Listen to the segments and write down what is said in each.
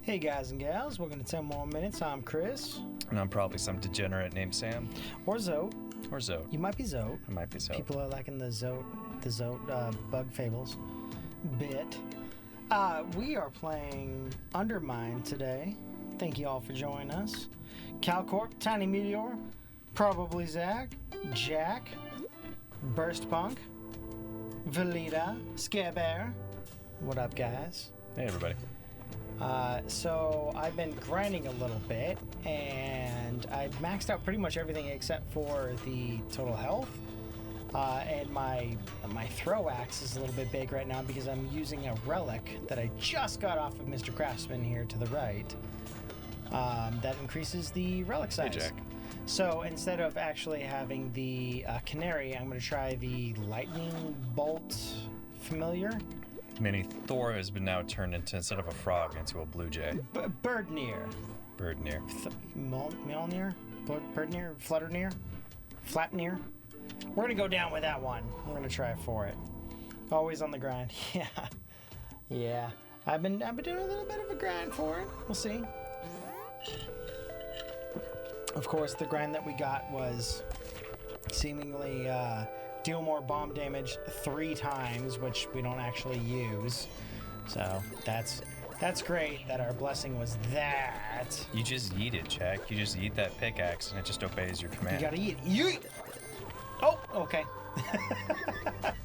Hey guys and gals, welcome to 10 More Minutes. I'm Chris. And I'm probably some degenerate named Sam. Or Zote. Or Zote. You might be Zote. I might be Zote. People are liking the Zote bug fables bit. We are playing UnderMine today. Thank you all for joining us. Calcorp, Tiny Meteor, probably Zach, Jack, Burst Punk, Velita, Scare Bear. What up, guys? Hey, everybody. So I've been grinding a little bit, and I've maxed out pretty much everything except for the total health. And my throw axe is a little bit big right now because I'm using a relic that I just got off of Mr. Craftsman here to the right. That increases the relic size. Hey, Jack. So instead of actually having the canary, I'm going to try the lightning bolt familiar. Mini Thor has been now turned into, instead of a frog, into a blue jay. Birdnear. Birdnear. Mjolnir? Birdnear? Flutternear? Flatnear? We're gonna go down with that one. We're gonna try for it. Always on the grind. Yeah. I've been doing a little bit of a grind for it. We'll see. Of course, the grind that we got was seemingly deal more bomb damage 3 times, which we don't actually use. So that's great that our blessing was that. You just yeet it, Jack. You just yeet that pickaxe and it just obeys your command. You gotta yeet. Yeet! Oh, okay.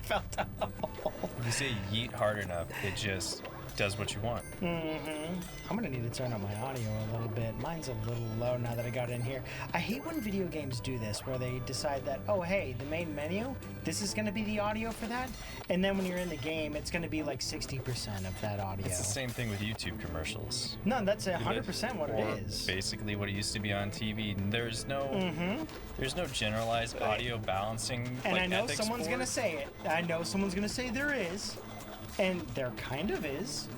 Fell down the hole. If you say yeet hard enough, it just does what you want. I'm gonna need to turn up my audio a little bit. Mine's a little low now that I got in here. I hate when video games do this, where they decide that, oh hey, the main menu, this is gonna be the audio for that, and then when you're in the game, it's gonna be like 60% of that audio. It's the same thing with YouTube commercials. No, that's 100% what it is. Basically what it used to be on TV. There's no generalized audio balancing. And like, I know ethics someone's board. gonna say it. I know someone's gonna say there is. And there kind of is.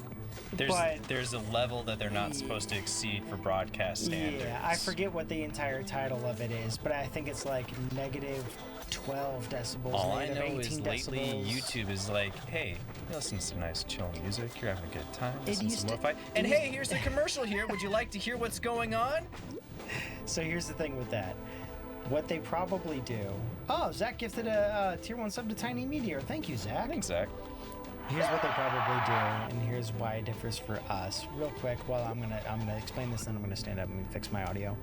There's a level that they're not supposed to exceed for broadcast standards. Yeah, I forget what the entire title of it is, but I think it's like negative 12 decibels. All I know is lately decibels. YouTube is like, hey, you listen to some nice chill music, you're having a good time, listen to some used lo-fi. And hey, here's a commercial here. Would you like to hear what's going on? So here's the thing with that. What they probably do. Oh, Zach gifted a tier 1 sub to Tiny Meteor. Thank you, Zach. Thanks, Zach. Here's what they probably do, and here's why it differs for us. Real quick, well, I'm gonna explain this, then I'm gonna stand up and fix my audio.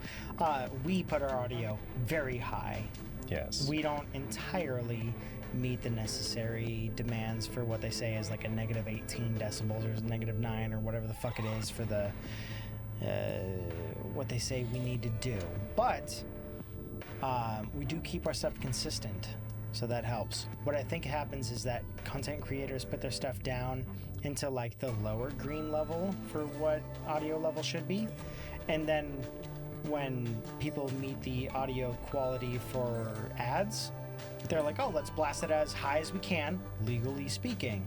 We put our audio very high. Yes. We don't entirely meet the necessary demands for what they say is like a negative 18 decibels or negative 9 or whatever the fuck it is for the what they say we need to do. But we do keep our stuff consistent. So that helps. What I think happens is that content creators put their stuff down into like the lower green level for what audio level should be. And then when people meet the audio quality for ads, they're like, oh, let's blast it as high as we can, legally speaking.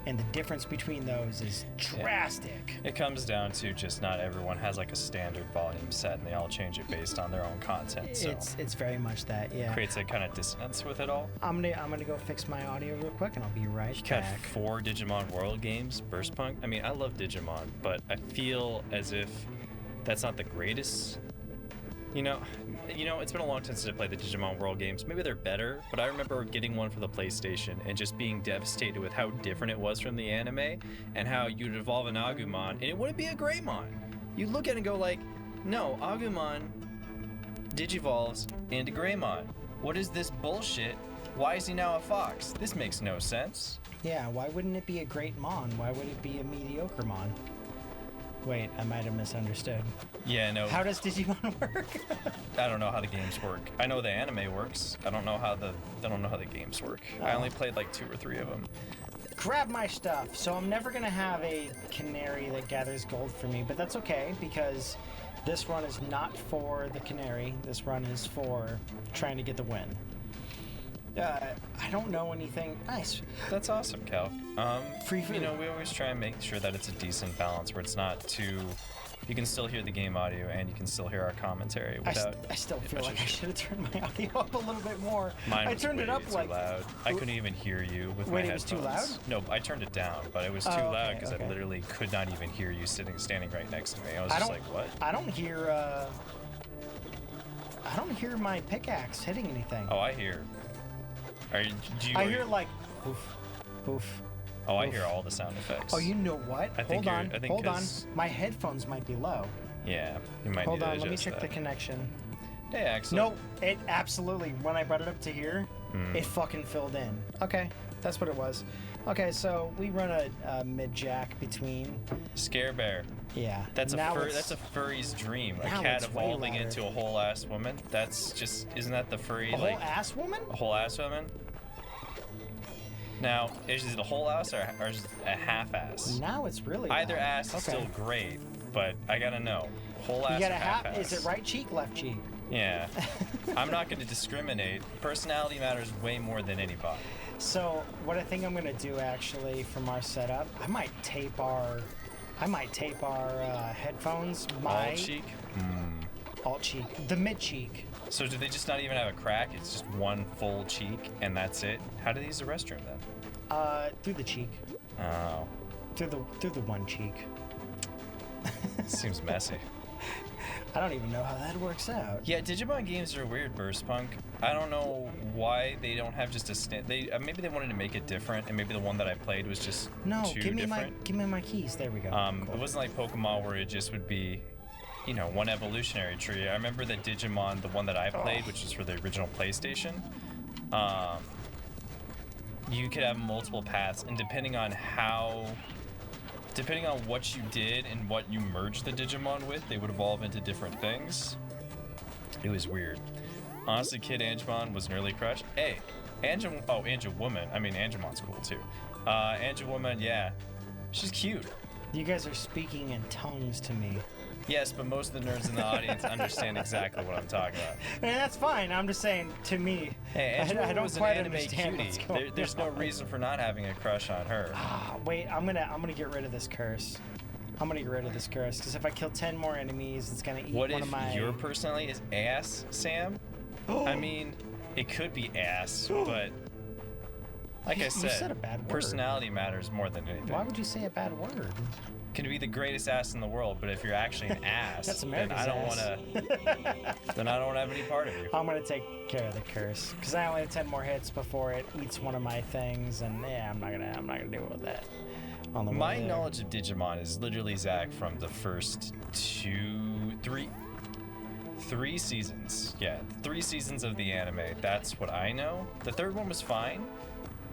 And the difference between those is drastic. It comes down to just not everyone has like a standard volume set and they all change it based on their own content. So It's very much that, yeah. creates a kind of dissonance with it all. I'm gonna go fix my audio real quick and I'll be right You got back. 4 Digimon World games, Burst Punk. I mean, I love Digimon, but I feel as if that's not the greatest. You know, it's been a long time since I played the Digimon World games. Maybe they're better, but I remember getting one for the PlayStation and just being devastated with how different it was from the anime and how you'd evolve an Agumon and it wouldn't be a Greymon. You'd look at it and go like, no, Agumon digivolves into Greymon. What is this bullshit? Why is he now a fox? This makes no sense. Yeah, why wouldn't it be a great Mon? Why would it be a mediocre Mon? Wait, I might have misunderstood. Yeah, no. How does Digimon work? I don't know how the games work. I know the anime works. I don't know how the games work. I only played like 2 or 3 of them. Grab my stuff. So I'm never gonna have a canary that gathers gold for me, but that's okay because this run is not for the canary. This run is for trying to get the win. I don't know anything. Nice. That's awesome, Cal. Free food. You know, we always try and make sure that it's a decent balance where it's not too you can still hear the game audio and you can still hear our commentary without. I still feel like I should have turned my audio up a little bit more. Mine I was turned way it up too like loud. I couldn't even hear you with my Wait, it headphones. was too loud? No, I turned it down, but it was too loud because I literally could not even hear you standing right next to me. I was just like, what? I don't hear my pickaxe hitting anything. Oh, I hear. I hear like poof, poof. Oh, I hear all the sound effects. Oh, you know what? Hold on. My headphones might be low. Yeah, you might Hold need to on, let me adjust check that. the connection. Hey, excellent. No, it absolutely, when I brought it up to here, it fucking filled in. Okay, that's what it was. Okay, so we run a mid-jack between. Scare Bear. Yeah. That's a furry's dream. A Now cat it's way evolving louder. into a whole ass woman. That's just, isn't that the furry, A like... whole ass woman? A whole ass woman? Now, is it a whole ass or is it a half ass? Now it's really Either loud. ass is still great, but I gotta know. Whole ass You got or a half half. ass? Is it right cheek, left cheek? Yeah. I'm not gonna discriminate. Personality matters way more than any body. So what I think I'm gonna do actually from our setup, I might tape our headphones. All cheek? Alt cheek. The mid cheek. So do they just not even have a crack? It's just one full cheek and that's it? How do they use the restroom then? Through the cheek. Oh. Through the one cheek. Seems messy. I don't even know how that works out. Yeah, Digimon games are weird, Burstpunk. I don't know why they don't have just a maybe they wanted to make it different, and maybe the one that I played was just too give me different. my keys. There we go. It wasn't like Pokemon where it just would be, you know, one evolutionary tree. I remember that Digimon, the one that I played, which was for the original PlayStation, you could have multiple paths, and depending on what you did and what you merged the Digimon with, they would evolve into different things. It was weird. Honestly, Kid Angemon was an early crush. Hey, Angewoman. I mean, Angemon's cool too. Angewoman, yeah. She's cute. You guys are speaking in tongues to me. Yes, but most of the nerds in the audience understand exactly what I'm talking about. And that's fine. I'm just saying, to me, Hey, Angewoman I don't was an quite anime understand what's cutie. going There's no reason for not having a crush on her. Wait, I'm gonna get rid of this curse. I'm gonna get rid of this curse because if I kill 10 more enemies, it's gonna eat What one if of my. your personality is ass, Sam? I mean, it could be ass, but like I You said said, a bad word. personality matters more than anything. Why would you say a bad word? Can be the greatest ass in the world, but if you're actually an ass, That's then America's I don't ass. then I don't have any part of you. I'm gonna take care of the curse because I only have 10 more hits before it eats one of my things, and yeah, I'm not gonna deal with that. On the My way there. knowledge of Digimon is literally Zach from the first three seasons. Yeah, 3 seasons of the anime. That's what I know. The third one was fine.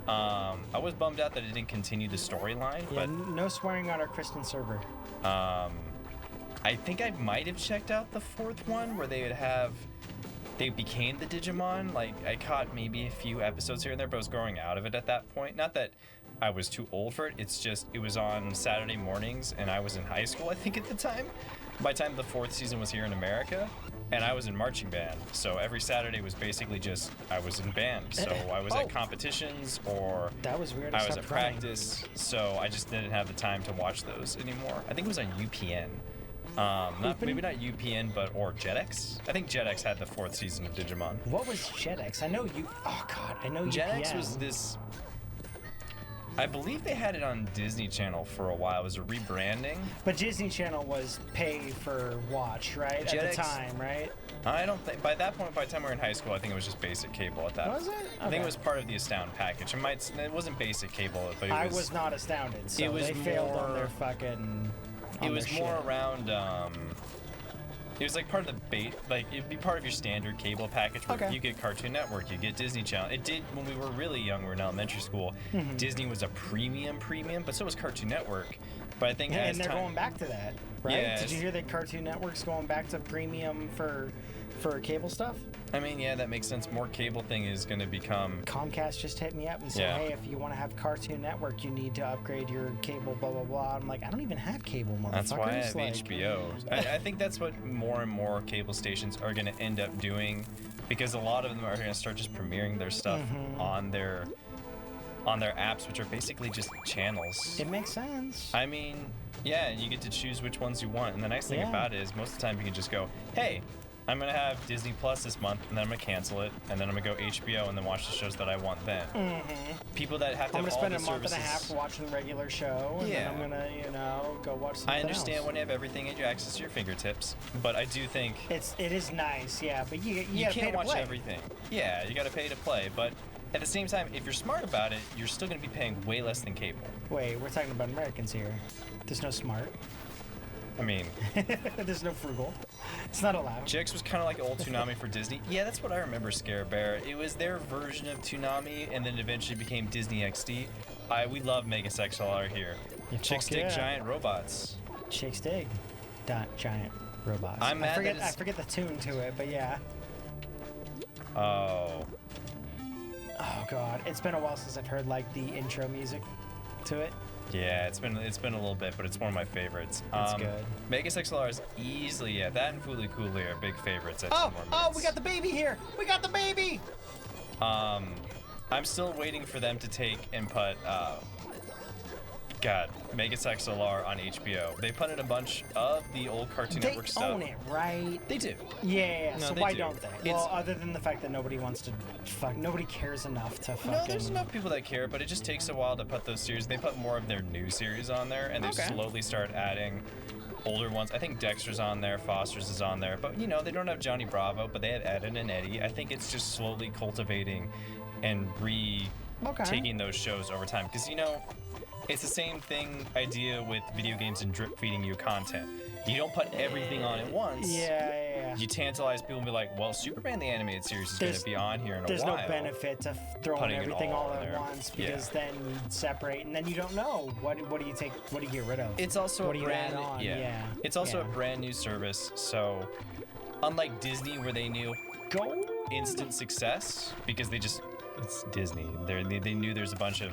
I was bummed out that it didn't continue the storyline, Yeah, but no swearing on our Kristen server. I think I might have checked out the 4th one where they became the Digimon. Like, I caught maybe a few episodes here and there, but I was growing out of it at that point. Not that I was too old for it, it's just it was on Saturday mornings and I was in high school, I think, at the time. By the time the 4th season was here in America, and I was in marching band, so every Saturday was basically just I was in band. So I was at competitions or That was weird. I was at stopped running. practice, so I just didn't have the time to watch those anymore. I think it was on UPN. Maybe not UPN, or Jetix. I think Jetix had the 4th season of Digimon. What was Jetix? I know you. Oh God, I know Jetix UPN. was this. I believe they had it on Disney Channel for a while. It was a rebranding. But Disney Channel was pay for watch, right? At Jetix- the time, right? I don't think by that point. By the time we were in high school, I think it was just basic cable at that. Was it? I think Okay. it was part of the Astound package. It wasn't basic cable, but I was not astounded. So it was they failed on more- their fucking. It was more around. It was like part of the bait. Like it'd be part of your standard cable package. Where Okay. you get Cartoon Network, you get Disney Channel. It did when we were really young. We were in elementary school. Mm-hmm. Disney was a premium, but so was Cartoon Network. But I think Yeah, as and they're time, going back to that, right? Yeah, Did you hear that Cartoon Network's going back to premium for cable stuff? I mean, yeah, that makes sense. More cable thing is going to become. Comcast just hit me up and said, Yeah. hey, if you want to have Cartoon Network, you need to upgrade your cable, blah, blah, blah. I'm like, I don't even have cable, motherfuckers. That's why I have like, HBO. I think that's what more and more cable stations are going to end up doing, because a lot of them are going to start just premiering their stuff Mm-hmm. on their on their apps, which are basically just channels. It makes sense. I mean, yeah, you get to choose which ones you want. And the nice thing Yeah. about it is most of the time you can just go, hey, I'm going to have Disney Plus this month, and then I'm going to cancel it, and then I'm going to go HBO and then watch the shows that I want then. People that have to I'm have gonna all spend the a month services. and a half watching the regular show, and Yeah. then I'm gonna, go watch something I understand else. when you have everything at your access to your fingertips, but I do think It is nice, yeah, but you you gotta pay can't to watch play. everything. Yeah, you got to pay to play, but at the same time, if you're smart about it, you're still going to be paying way less than cable. Wait, we're talking about Americans here. There's no smart. I mean, There's no frugal. It's not allowed. Jix was kind of like old Toonami for Disney. Yeah, that's what I remember, Scare Bear. It was their version of Toonami, and then eventually became Disney XD. We love Mega XLR here. Yeah, Chicks fuck dig yeah. giant robots. Chicks dig. Giant robots. I'm mad that I forget the tune to it, but yeah. Oh. Oh god, it's been a while since I've heard like the intro music to it. Yeah, it's been a little bit, but it's one of my favorites. It's good. Mega XLR is easily, that and Fooly Cooly are big favorites at Oh, TenMoreMinutes. we got the baby here. We got the baby. I'm still waiting for them to take and put, Mega XLR on HBO. They put in a bunch of the old Cartoon They Network stuff. own it, right? They do. Yeah. No, So they why do. don't they? It's- Well, other than the fact that nobody wants to nobody cares enough to fucking. No, there's enough people that care, but it just takes a while to put those series. They put more of their new series on there, and they Okay. slowly start adding older ones. I think Dexter's on there, Foster's is on there, but they don't have Johnny Bravo, but they have Ed and Eddie. I think it's just slowly cultivating and taking those shows over time, because it's the same idea with video games and drip feeding you content. You don't put everything on at once. Yeah. You tantalize people and be like, well, Superman the Animated Series is going to be on here in a There's while. no benefit to throwing Putting it everything all all on at there. once, Yeah. because then you separate, and then you don't know what do you take, what do you get rid of. It's also what a do you brand add on? yeah. It's also a brand new service, so unlike Disney where they knew Go. instant success because it's Disney. They knew there's a bunch of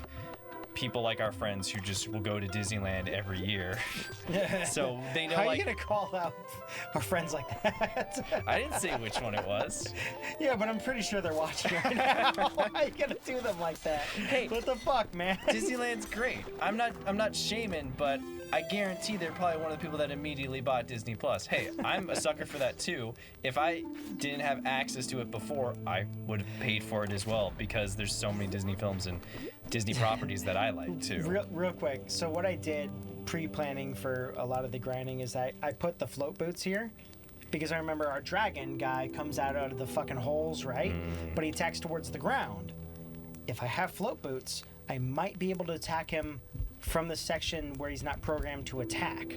people like our friends who just will go to Disneyland every year. So they know How are like you gonna call out our friends like that? I didn't say which one it was. Yeah, but I'm pretty sure they're watching right now. How are you gonna do them like that? Hey, what the fuck, man? Disneyland's great. I'm not shaming, but I guarantee they're probably one of the people that immediately bought Disney Plus. Hey, I'm a sucker for that too. If I didn't have access to it before, I would have paid for it as well, because there's so many Disney films and Disney properties that I like too. Real quick. So what I did pre-planning for a lot of the grinding is I put the float boots here, because I remember our dragon guy comes out of the fucking holes, right? But he attacks towards the ground. If I have float boots, I might be able to attack him from the section where he's not programmed to attack.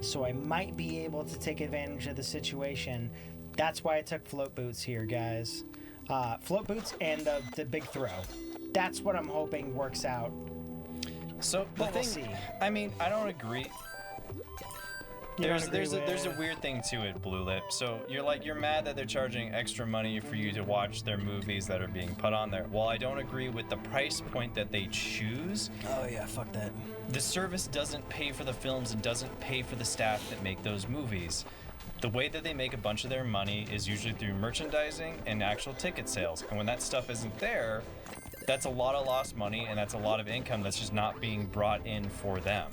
So I might be able to take advantage of the situation. That's why I took float boots here, guys. Float boots and the big throw. That's what I'm hoping works out. So the But we'll thing, see. I mean, I don't agree. You don't There's agree a with- weird thing to it, Blue Lip. So you're mad that they're charging extra money for you to watch their movies that are being put on there. Well, I don't agree with the price point that they choose. Oh yeah, fuck that. The service doesn't pay for the films and doesn't pay for the staff that make those movies. The way that they make a bunch of their money is usually through merchandising and actual ticket sales. And when that stuff isn't there, that's a lot of lost money, and that's a lot of income that's just not being brought in for them.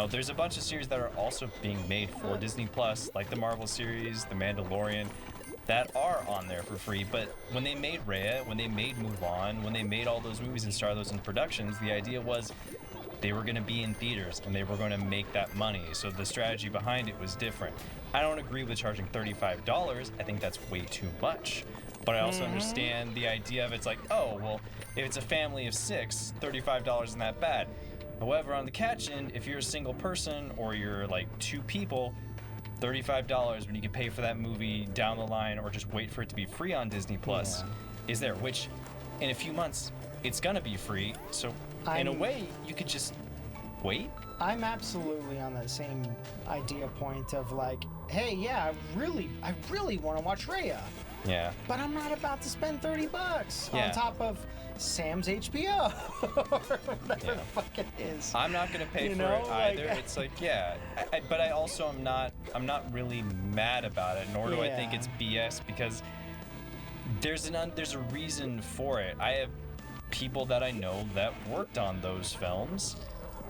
There's a bunch of series that are also being made for Disney Plus, like the Marvel series, The Mandalorian, that are on there for free. But when they made Raya, when they made Mulan, when they made all those movies and started those in productions, the idea was they were going to be in theaters and they were going to make that money. So the strategy behind it was different. I don't agree with charging $35. I think that's way too much. But I also understand the idea of it's like, oh, well, if it's a family of 6, $35 isn't that bad. However, on the catch end, if you're a single person or you're like 2 people, $35 when you can pay for that movie down the line or just wait for it to be free on Disney Plus is there, which in a few months it's gonna be free. So in a way, you could just wait. I'm absolutely on that same idea point of like, hey, yeah, I really want to watch Raya, Yeah. but I'm not about to spend $30 Yeah. on top of Sam's HBO or whatever the fuck it is. I'm not gonna pay You for know, it either. like- It's like, but I also am not. I'm not really mad about it, nor do I think Yeah. it's BS, because there's a reason for it. I have people that I know that worked on those films,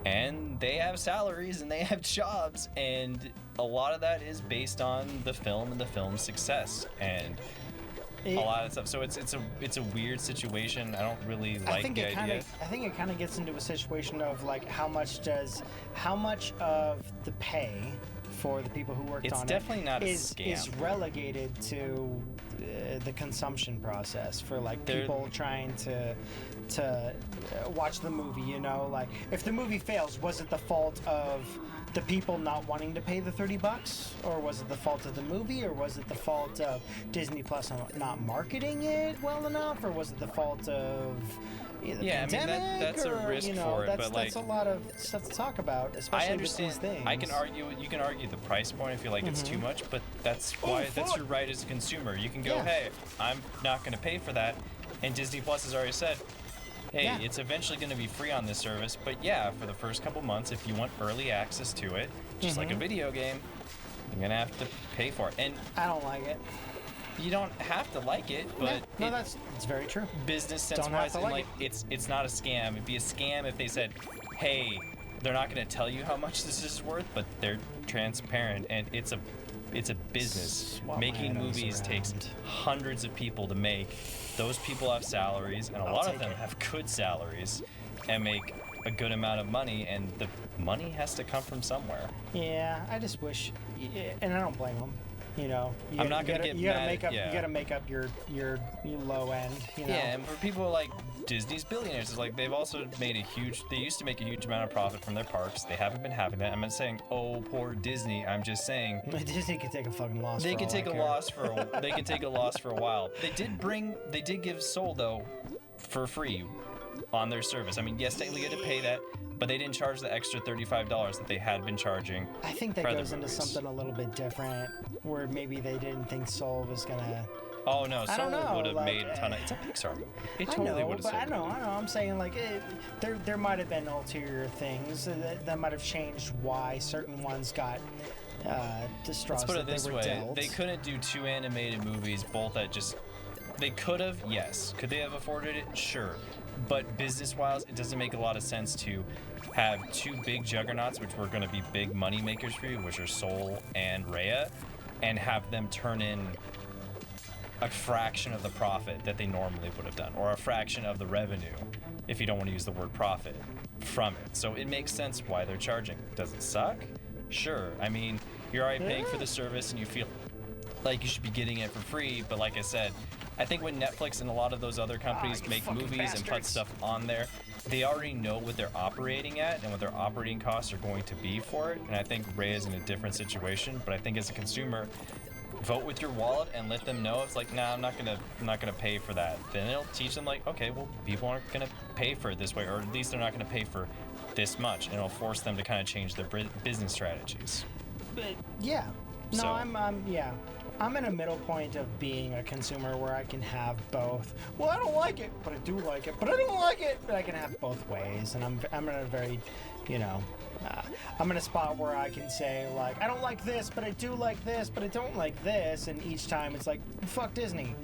and they have salaries and they have jobs, and a lot of that is based on the film and the film's success and a lot of stuff. So it's a weird situation. I don't really like the idea. I think it kind of gets into a situation of like how much of the pay for the people who worked on it definitely not a scam. Is relegated to the consumption process for like people trying to watch the movie, you know, like if the movie fails, was it the fault of the people not wanting to pay the $30, or was it the fault of the movie, or was it the fault of Disney Plus not marketing it well enough, or was it the fault of the pandemic? I mean, that's a risk for it, but that's a lot of stuff to talk about, especially I understand. with these things. I can argue. You can argue the price point if you like it's too much, but that's that's your right as a consumer. You can go, hey, I'm not going to pay for that, and Disney Plus has already said, hey, it's eventually going to be free on this service, but for the first couple months, if you want early access to it, just like a video game, you're going to have to pay for it. And I don't like it. You don't have to like it, but it's very true. Business sense-wise, and like it's not a scam. It'd be a scam if they said, hey, they're not going to tell you how much this is worth, but they're transparent, and it's a business. Making movies takes hundreds of people to make. Those people have salaries, and a lot of them have good salaries and make a good amount of money, and the money has to come from somewhere. Yeah, I just wish, and I don't blame them. You know, I'm not gonna get mad. You gotta make up your low end. You know? Yeah, and for people like Disney's billionaires, it's like they've also made they used to make a huge amount of profit from their parks. They haven't been having that. I'm not saying, oh, poor Disney. I'm just saying Disney could take a fucking loss. They can take a loss for a while. They did give Soul though for free on their service. I mean, yes, technically you had to pay that, but they didn't charge the extra $35 that they had been charging. I think that goes into something a little bit different, where maybe they didn't think Soul was gonna. Oh no, Soul would have made a ton of. It's a Pixar movie. It totally would have. I know. I'm saying like there might have been ulterior things that might have changed why certain ones got distraught. Let's put it this way: they couldn't do two animated movies, both at just. They could have, yes. Could they have afforded it? Sure. But business-wise, it doesn't make a lot of sense to have two big juggernauts, which were going to be big money makers for you, which are Soul and Raya, and have them turn in a fraction of the profit that they normally would have done, or a fraction of the revenue, if you don't want to use the word profit, from it. So it makes sense why they're charging. Does it suck? Sure. I mean, you're already paying for the service and you feel like you should be getting it for free, but like I said, I think when Netflix and a lot of those other companies make movies and put stuff on there, they already know what they're operating at and what their operating costs are going to be for it. And I think Ray is in a different situation, but I think as a consumer, vote with your wallet and let them know it's like, nah, I'm not gonna pay for that. Then it'll teach them like, okay, well, people aren't gonna pay for it this way, or at least they're not gonna pay for this much, and it'll force them to kind of change their business strategies. But yeah, no, so, I'm in a middle point of being a consumer where I can have both. Well, I don't like it, but I do like it. But I don't like it, but I can have both ways. And I'm in a very, I'm in a spot where I can say like, I don't like this, but I do like this, but I don't like this. And each time it's like, fuck Disney.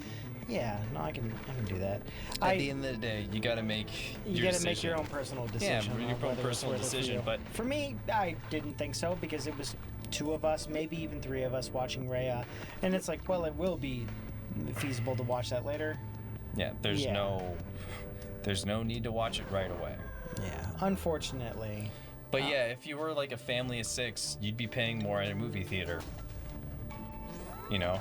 Yeah, no, I can do that. At the end of the day, you got to make make your own personal decision. Yeah, your own personal decision. But for me, I didn't think so because it was two of us, maybe even three of us watching Raya, and it's like, well, it will be feasible to watch that later. Yeah, there's no need to watch it right away. Yeah, unfortunately. But yeah, if you were like a family of 6, you'd be paying more at a movie theater.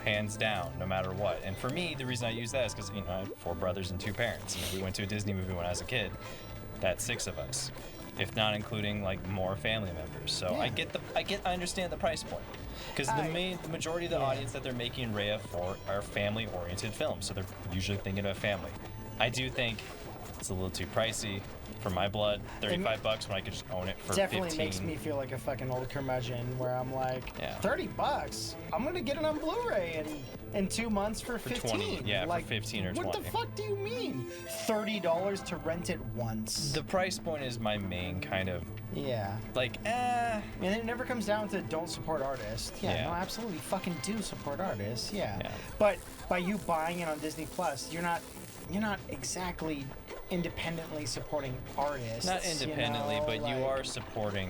Hands down, no matter what. And for me, the reason I use that is because I had 4 brothers and 2 parents. And if we went to a Disney movie when I was a kid, that's 6 of us, if not including like more family members. So yeah. I understand the price point, because the majority of the audience that they're making Raya for are family-oriented films, so they're usually thinking of a family. I do think it's a little too pricey for my blood. $35 when I could just own it for definitely 15. Makes me feel like a fucking old curmudgeon where I'm like, $30. I'm gonna get it on Blu-ray in 2 months for 15. 20, yeah, like, for 15 or 20. What the fuck do you mean? $30 to rent it once. The price point is my main kind of like and it never comes down to don't support artists. No, absolutely fucking do support artists. Yeah. But by you buying it on Disney Plus, you're not exactly independently supporting artists. Not independently, you know, but you like, are supporting.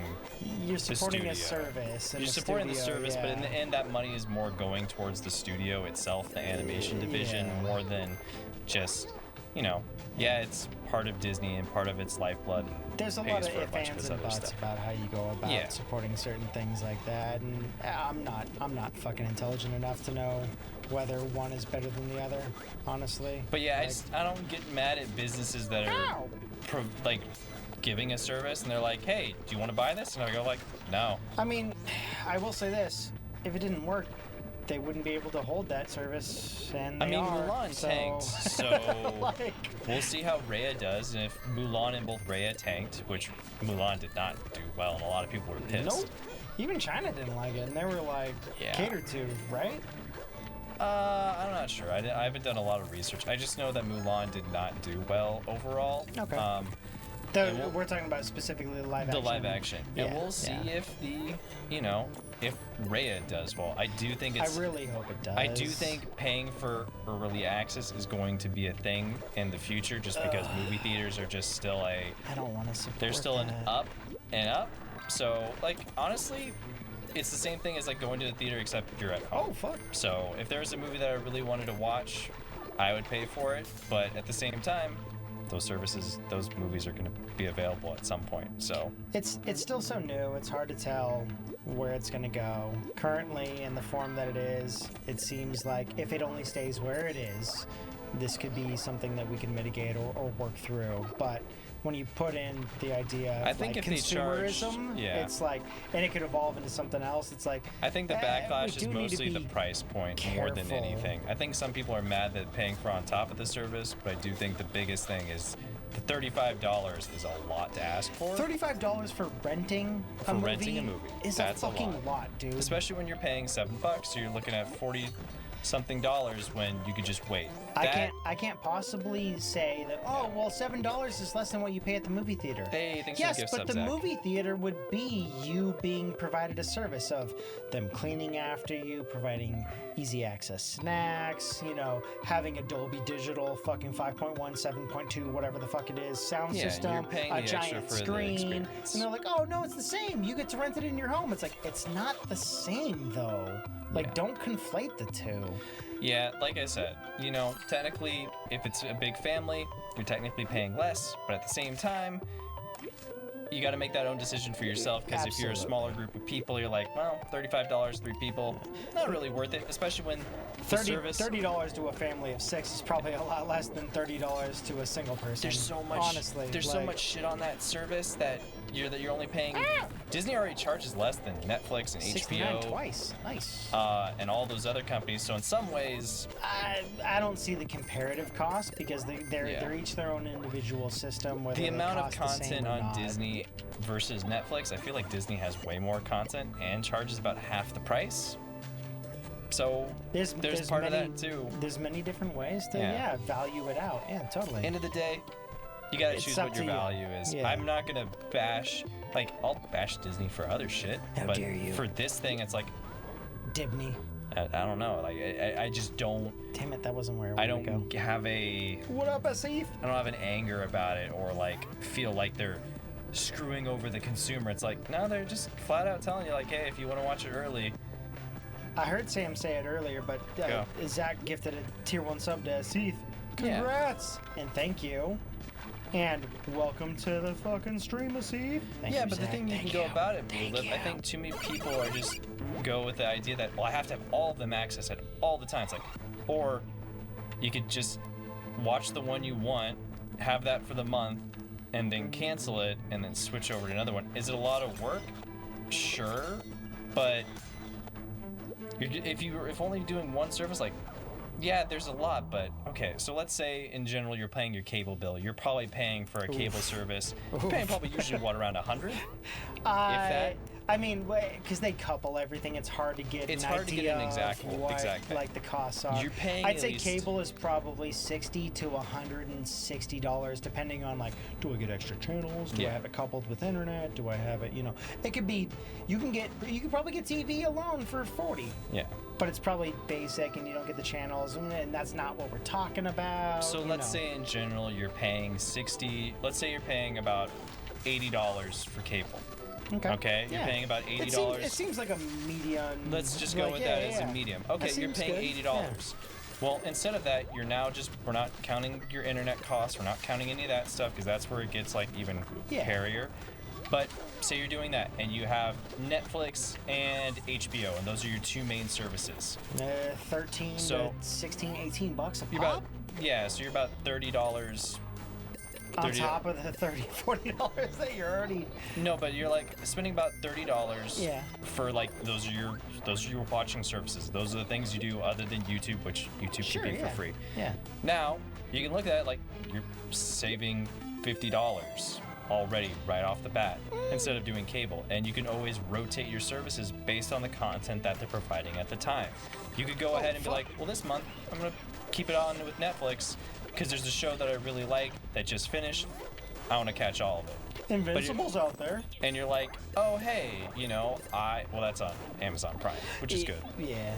You're supporting a studio. service. You're and supporting the studio, service, yeah. but in the end, that money is more going towards the studio itself, the animation division, Yeah. more than just, yeah, it's part of Disney and part of its lifeblood. There's a pays lot of for a ifs, bunch of ands, its and other buts stuff. about how you go about Yeah. supporting certain things like that, and I'm not fucking intelligent enough to know whether one is better than the other, honestly. But yeah, Like, I don't get mad at businesses that are giving a service and they're like, hey, do you want to buy this? And I go like, no. I mean, I will say this: if it didn't work, they wouldn't be able to hold that service, and they are, Mulan so... tanked, so like, we'll see how Raya does. And if Mulan and both Raya tanked, which Mulan did not do well, and a lot of people were pissed. nope. Even China didn't like it, and they were like catered to, right? I'm not sure. I haven't done a lot of research. I just know that Mulan did not do well overall. Okay. And We're talking about specifically the live the action. live action. Yeah, And we'll see if if Raya does well. I do think I really hope it does. I do think paying for early access is going to be a thing in the future, just because movie theaters are just still I don't want to support they're still that. an up and up. So honestly, it's the same thing as going to the theater, except you're at home. Oh, fuck. So if there was a movie that I really wanted to watch, I would pay for it. But at the same time, those movies are going to be available at some point. So It's still so new. It's hard to tell where it's going to go. Currently, in the form that it is, it seems like if it only stays where it is, this could be something that we can mitigate or work through. But when you put in the idea of I think if they consumerism, it's like, and it could evolve into something else. It's like, I think the we backlash is do need to mostly the be price point more than careful. anything. I think some people are mad that paying for on top of the service, but I do think the biggest thing is the $35 is a lot to ask for. $35 for renting a movie is That's a fucking lot, dude. Especially when you're paying $7, so you're looking at $40-something when you could just wait. I can't possibly say that. Oh well, $7 is less than what you pay at the movie theater. Hey, thanks for yes, the gift but sub, the Zach. movie theater would be you being provided a service of them cleaning after you, providing easy access snacks, having a Dolby Digital fucking 5.1, 7.2, whatever the fuck it is, sound system, you're paying a the extra giant for the screen, experience. and they're like, oh no, it's the same. You get to rent it in your home. It's like it's not the same though. Don't conflate the two. Yeah, like I said, technically, if it's a big family, you're technically paying less, but at the same time, you got to make that own decision for yourself, because if you're a smaller group of people, you're like, well, $35, 3 people, not really worth it, especially when the service... $30 to a family of 6 is probably a lot less than $30 to a single person. There's so much, honestly. There's so much shit on that service that you're only paying... Disney already charges less than Netflix and $69 HBO. twice. Nice. And all those other companies. So in some ways... I don't see the comparative cost, because they're each their own individual system. The amount of content on Disney versus Netflix, I feel like Disney has way more content and charges about half the price. So there's part of that too. There's many different ways to value it out. Yeah, totally. End of the day, you gotta choose what your value is. Yeah. I'm not gonna bash, I'll bash Disney for other shit. How but dare you. For this thing, it's like, Dibney. I don't know. I just don't. Damn it, that wasn't where I I wanted to don't go. have a. What up, Asif? I don't have an anger about it, or feel like they're screwing over the consumer. It's like, no, they're just flat out telling you, hey, if you want to watch it early. I heard Sam say it earlier, but Zach gifted a tier 1 sub to Asif. Congrats! And thank you. And welcome to the fucking stream, Asif. Thank you, but the Zach. thing you can go about it, Blue Lip, I think too many people are just go with the idea that, well, I have to have all of them access it all the time. It's like, or you could just watch the one you want, have that for the month, and then cancel it, and then switch over to another one. Is it a lot of work? Sure, but if only doing one service, yeah, there's a lot, but okay, so let's say in general you're paying your cable bill. You're probably paying for a cable service. You're paying probably usually around $100? If that. I mean, because they couple everything, it's hard to get It's an hard to idea get an exact of what the costs are. You're paying I'd at say least- cable is probably $60 to $160, depending on do I get extra channels? Do I have it coupled with internet? Do I have it? It could be. You can probably get TV alone for $40. Yeah. but it's probably basic and you don't get the channels, and that's not what we're talking about. So let's say in general you're paying let's say you're paying about $80 for cable. Okay, you're paying about $80. It seems like a medium. Let's just go with that as a medium. Okay, you're paying $80. Yeah. Well, instead of that, you're now we're not counting your internet costs. We're not counting any of that stuff because that's where it gets like even hairier. But say you're doing that and you have Netflix and HBO, and those are your two main services. 13 to 16, $18 a pop? So you're about $30. On top of the $30, $40 that you're already... No, but you're like spending about $30 for like those are your watching services. Those are the things you do other than YouTube, which YouTube should be for free. Yeah. Now you can look at it like you're saving $50 already right off the bat instead of doing cable, and you can always rotate your services based on the content that they're providing at the time. You could go ahead and be like, well, this month I'm gonna keep it on with Netflix because there's a show that I really like that just finished. I want to catch all of it. Invincible's out there. And you're like, oh, hey, well, that's on Amazon Prime, which is good. Yeah.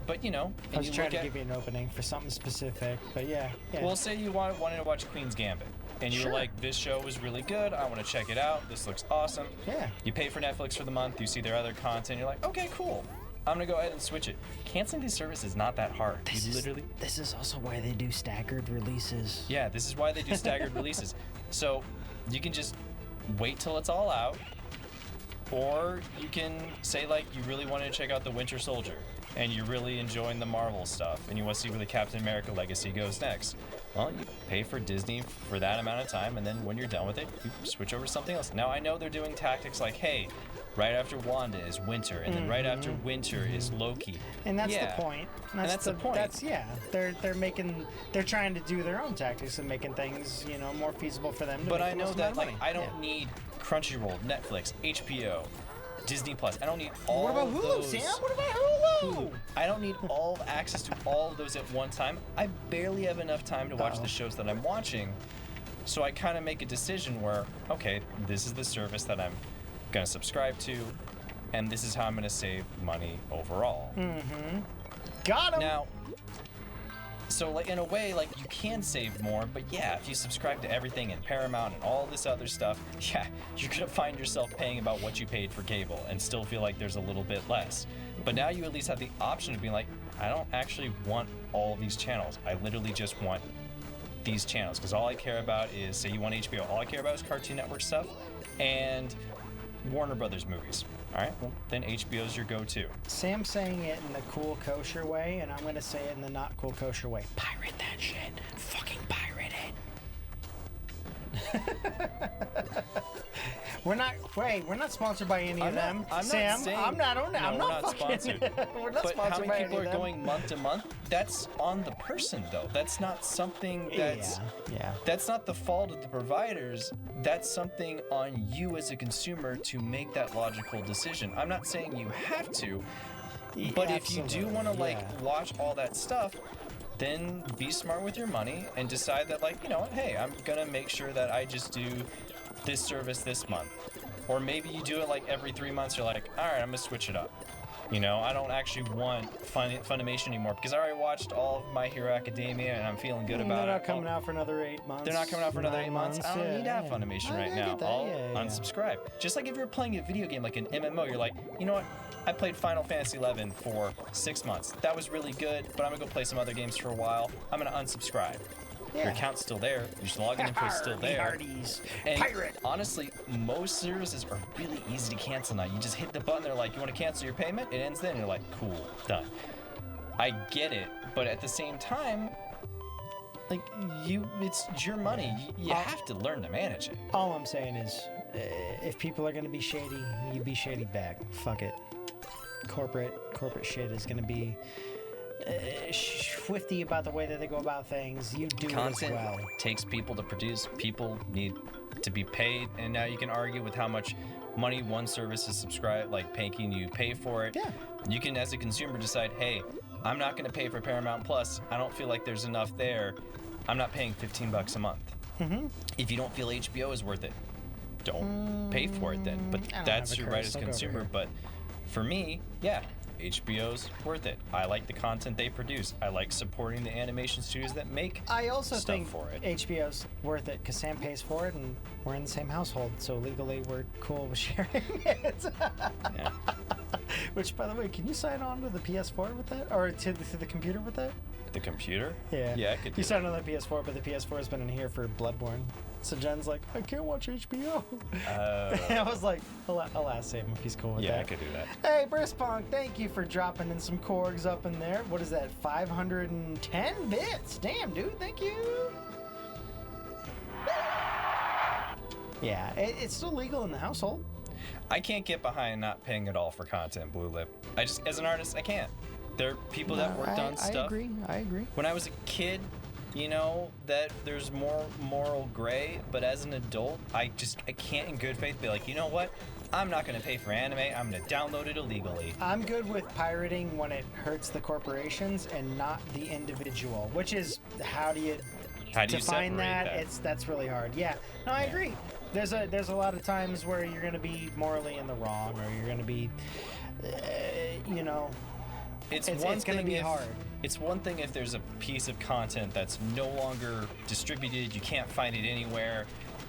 But, I was trying to give you an opening for something specific, but yeah. Well, say you wanted to watch Queen's Gambit, and you were like, this show was really good. I want to check it out. This looks awesome. Yeah. You pay for Netflix for the month. You see their other content. You're like, okay, cool. I'm going to go ahead and switch it. Canceling these services is not that hard. This is also why they do staggered releases. Yeah, this is why they do staggered releases. So you can just wait till it's all out, or you can say like you really wanted to check out the Winter Soldier and you're really enjoying the Marvel stuff and you want to see where the Captain America legacy goes next. Well, you pay for Disney for that amount of time, and then when you're done with it, you switch over to something else. Now I know they're doing tactics like, hey, right after Wanda is Winter, and then right after Winter is Loki. And that's the point. That's the point. They're trying to do their own tactics and making things, more feasible for them. But I know that I don't need Crunchyroll, Netflix, HBO, Disney Plus. I don't need all of those. What about Hulu, Sam? What about Hulu? I don't need all access to all of those at one time. I barely have enough time to watch the shows that I'm watching. So I kind of make a decision where, okay, this is the service that I'm going to subscribe to, and this is how I'm going to save money overall. Got him. Now, so like in a way, like you can save more, but yeah, if you subscribe to everything and Paramount and all this other stuff, yeah, you're going to find yourself paying about what you paid for cable and still feel like there's a little bit less. But now you at least have the option of being like, I don't actually want all these channels. I literally just want these channels, because all I care about is, say you want HBO, all I care about is Cartoon Network stuff and Warner Brothers movies. All right, well, then HBO's your go-to. Sam's saying it in the cool kosher way, and I'm going to say it in the not cool kosher way. Pirate that shit. Fucking pirate it. We're not sponsored by any of them. Sam, I'm not sponsored. We're not but sponsored how by many people any are of them. going month to month? That's on the person, though. That's not something that's... Yeah. That's not the fault of the providers. That's something on you as a consumer to make that logical decision. I'm not saying you have to, but if you do want to watch all that stuff, then be smart with your money and decide that, like, hey, I'm gonna make sure that I just do this service this month. Or maybe you do it like every 3 months. You're like, all right, I'm gonna switch it up. I don't actually want Funimation anymore because I already watched all of My Hero Academia and I'm feeling good about it. They're not coming out for another 8 months. They're not coming out for another 8 months. I don't need to have Funimation right now. I'll unsubscribe. Just like if you're playing a video game like an MMO, you're like, you know what? I played Final Fantasy XI for 6 months. That was really good, but I'm gonna go play some other games for a while. I'm gonna unsubscribe. Your account's still there. Your login info's still there. And Pirate. Honestly, most services are really easy to cancel now. You just hit the button. They're like, you want to cancel your payment? It ends then. And you're like, cool, done. I get it, but at the same time, like it's your money. You have to learn to manage it. All I'm saying is, if people are gonna be shady, you be shady back. Fuck it. Corporate shit is gonna be swifty about the way that they go about things. You do Content it as well. Takes people to produce. People need to be paid, and now you can argue with how much money one service is making you pay for it. Yeah. You can, as a consumer, decide, hey, I'm not going to pay for Paramount Plus. I don't feel like there's enough there. I'm not paying $15 a month. If you don't feel HBO is worth it, don't pay for it then. But that's your right as a consumer. But for me, yeah, HBO's worth it. I like the content they produce. I like supporting the animation studios that make I also stuff think for it. HBO's worth it because Sam pays for it and we're in the same household, so legally we're cool with sharing it. Yeah. Which, by the way, can you sign on to the PS4 with that, or to the computer with that? The computer? Yeah. Yeah, I could do You that. signed on the PS4, but the PS4 has been in here for Bloodborne. So Jen's like, I can't watch HBO. And I was like, I'll ask Sam if he's cool with Yeah, that. I could do that. Hey, Brispunk, thank you for dropping in some Korgs up in there. What is that, 510 bits? Damn, dude, thank you. Yeah, it's still legal in the household. I can't get behind not paying at all for content, Blue Lip. I just, as an artist, I can't. There are people that worked on stuff. I agree. When I was a kid, you know, that there's more moral gray, but as an adult, I can't in good faith be like, you know what? I'm not going to pay for anime. I'm going to download it illegally. I'm good with pirating when it hurts the corporations and not the individual, which is how do you define that? That's really hard. Yeah. No, I agree. There's a lot of times where you're going to be morally in the wrong, or you're going to be, you know, it's going to be hard. It's one thing if there's a piece of content that's no longer distributed, you can't find it anywhere,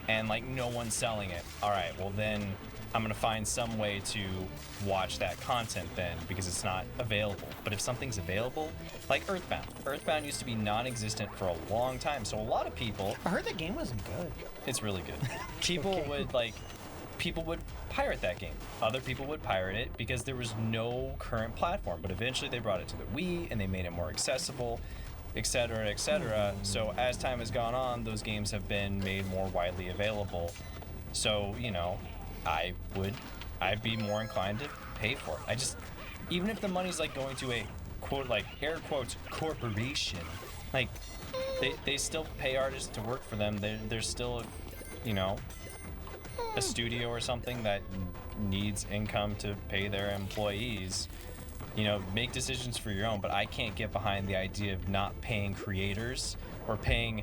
and like no one's selling it. All right, well then I'm gonna find some way to watch that content then because it's not available. But if something's available, like Earthbound used to be non-existent for a long time, so a lot of people. I heard the game wasn't good. It's really good. People would pirate that game. Other people would pirate it because there was no current platform. But eventually they brought it to the Wii and they made it more accessible, etc., etc. So as time has gone on, those games have been made more widely available. So, you know, I'd be more inclined to pay for it. Even if the money's like going to a quote, like air quotes, corporation, like they still pay artists to work for them. There's still, you know, a studio or something that needs income to pay their employees. You know, make decisions for your own, but I can't get behind the idea of not paying creators or paying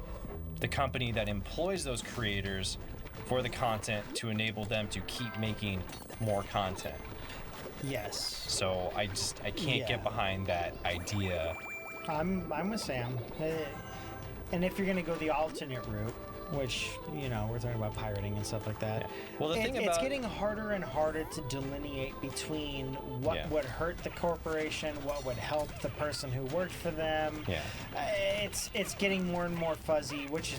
the company that employs those creators for the content to enable them to keep making more content. Yes. So I can't get behind that idea. I'm with Sam. And if you're going to go the alternate route, which, you know, we're talking about pirating and stuff like that. Yeah. Well, it's getting harder and harder to delineate between what would hurt the corporation, what would help the person who worked for them. Yeah. It's getting more and more fuzzy, which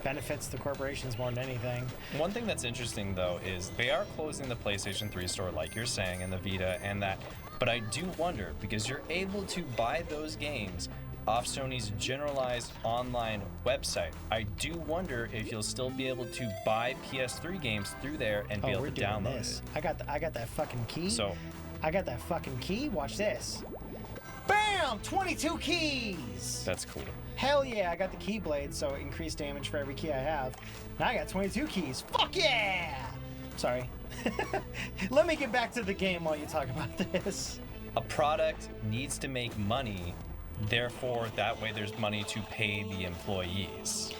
benefits the corporations more than anything. One thing that's interesting, though, is they are closing the PlayStation 3 store, like you're saying, and the Vita and that. But I do wonder, because you're able to buy those games off Sony's generalized online website. I do wonder if you'll still be able to buy PS3 games through there and be able to download it. I got that fucking key. So I got that fucking key. Watch this. Bam! 22 keys. that's cool. Hell yeah! I got the keyblade, so increased damage for every key I have. Now I got 22 keys. Fuck yeah! Sorry. Let me get back to the game while you talk about this. A product needs to make money. Therefore, that way there's money to pay the employees.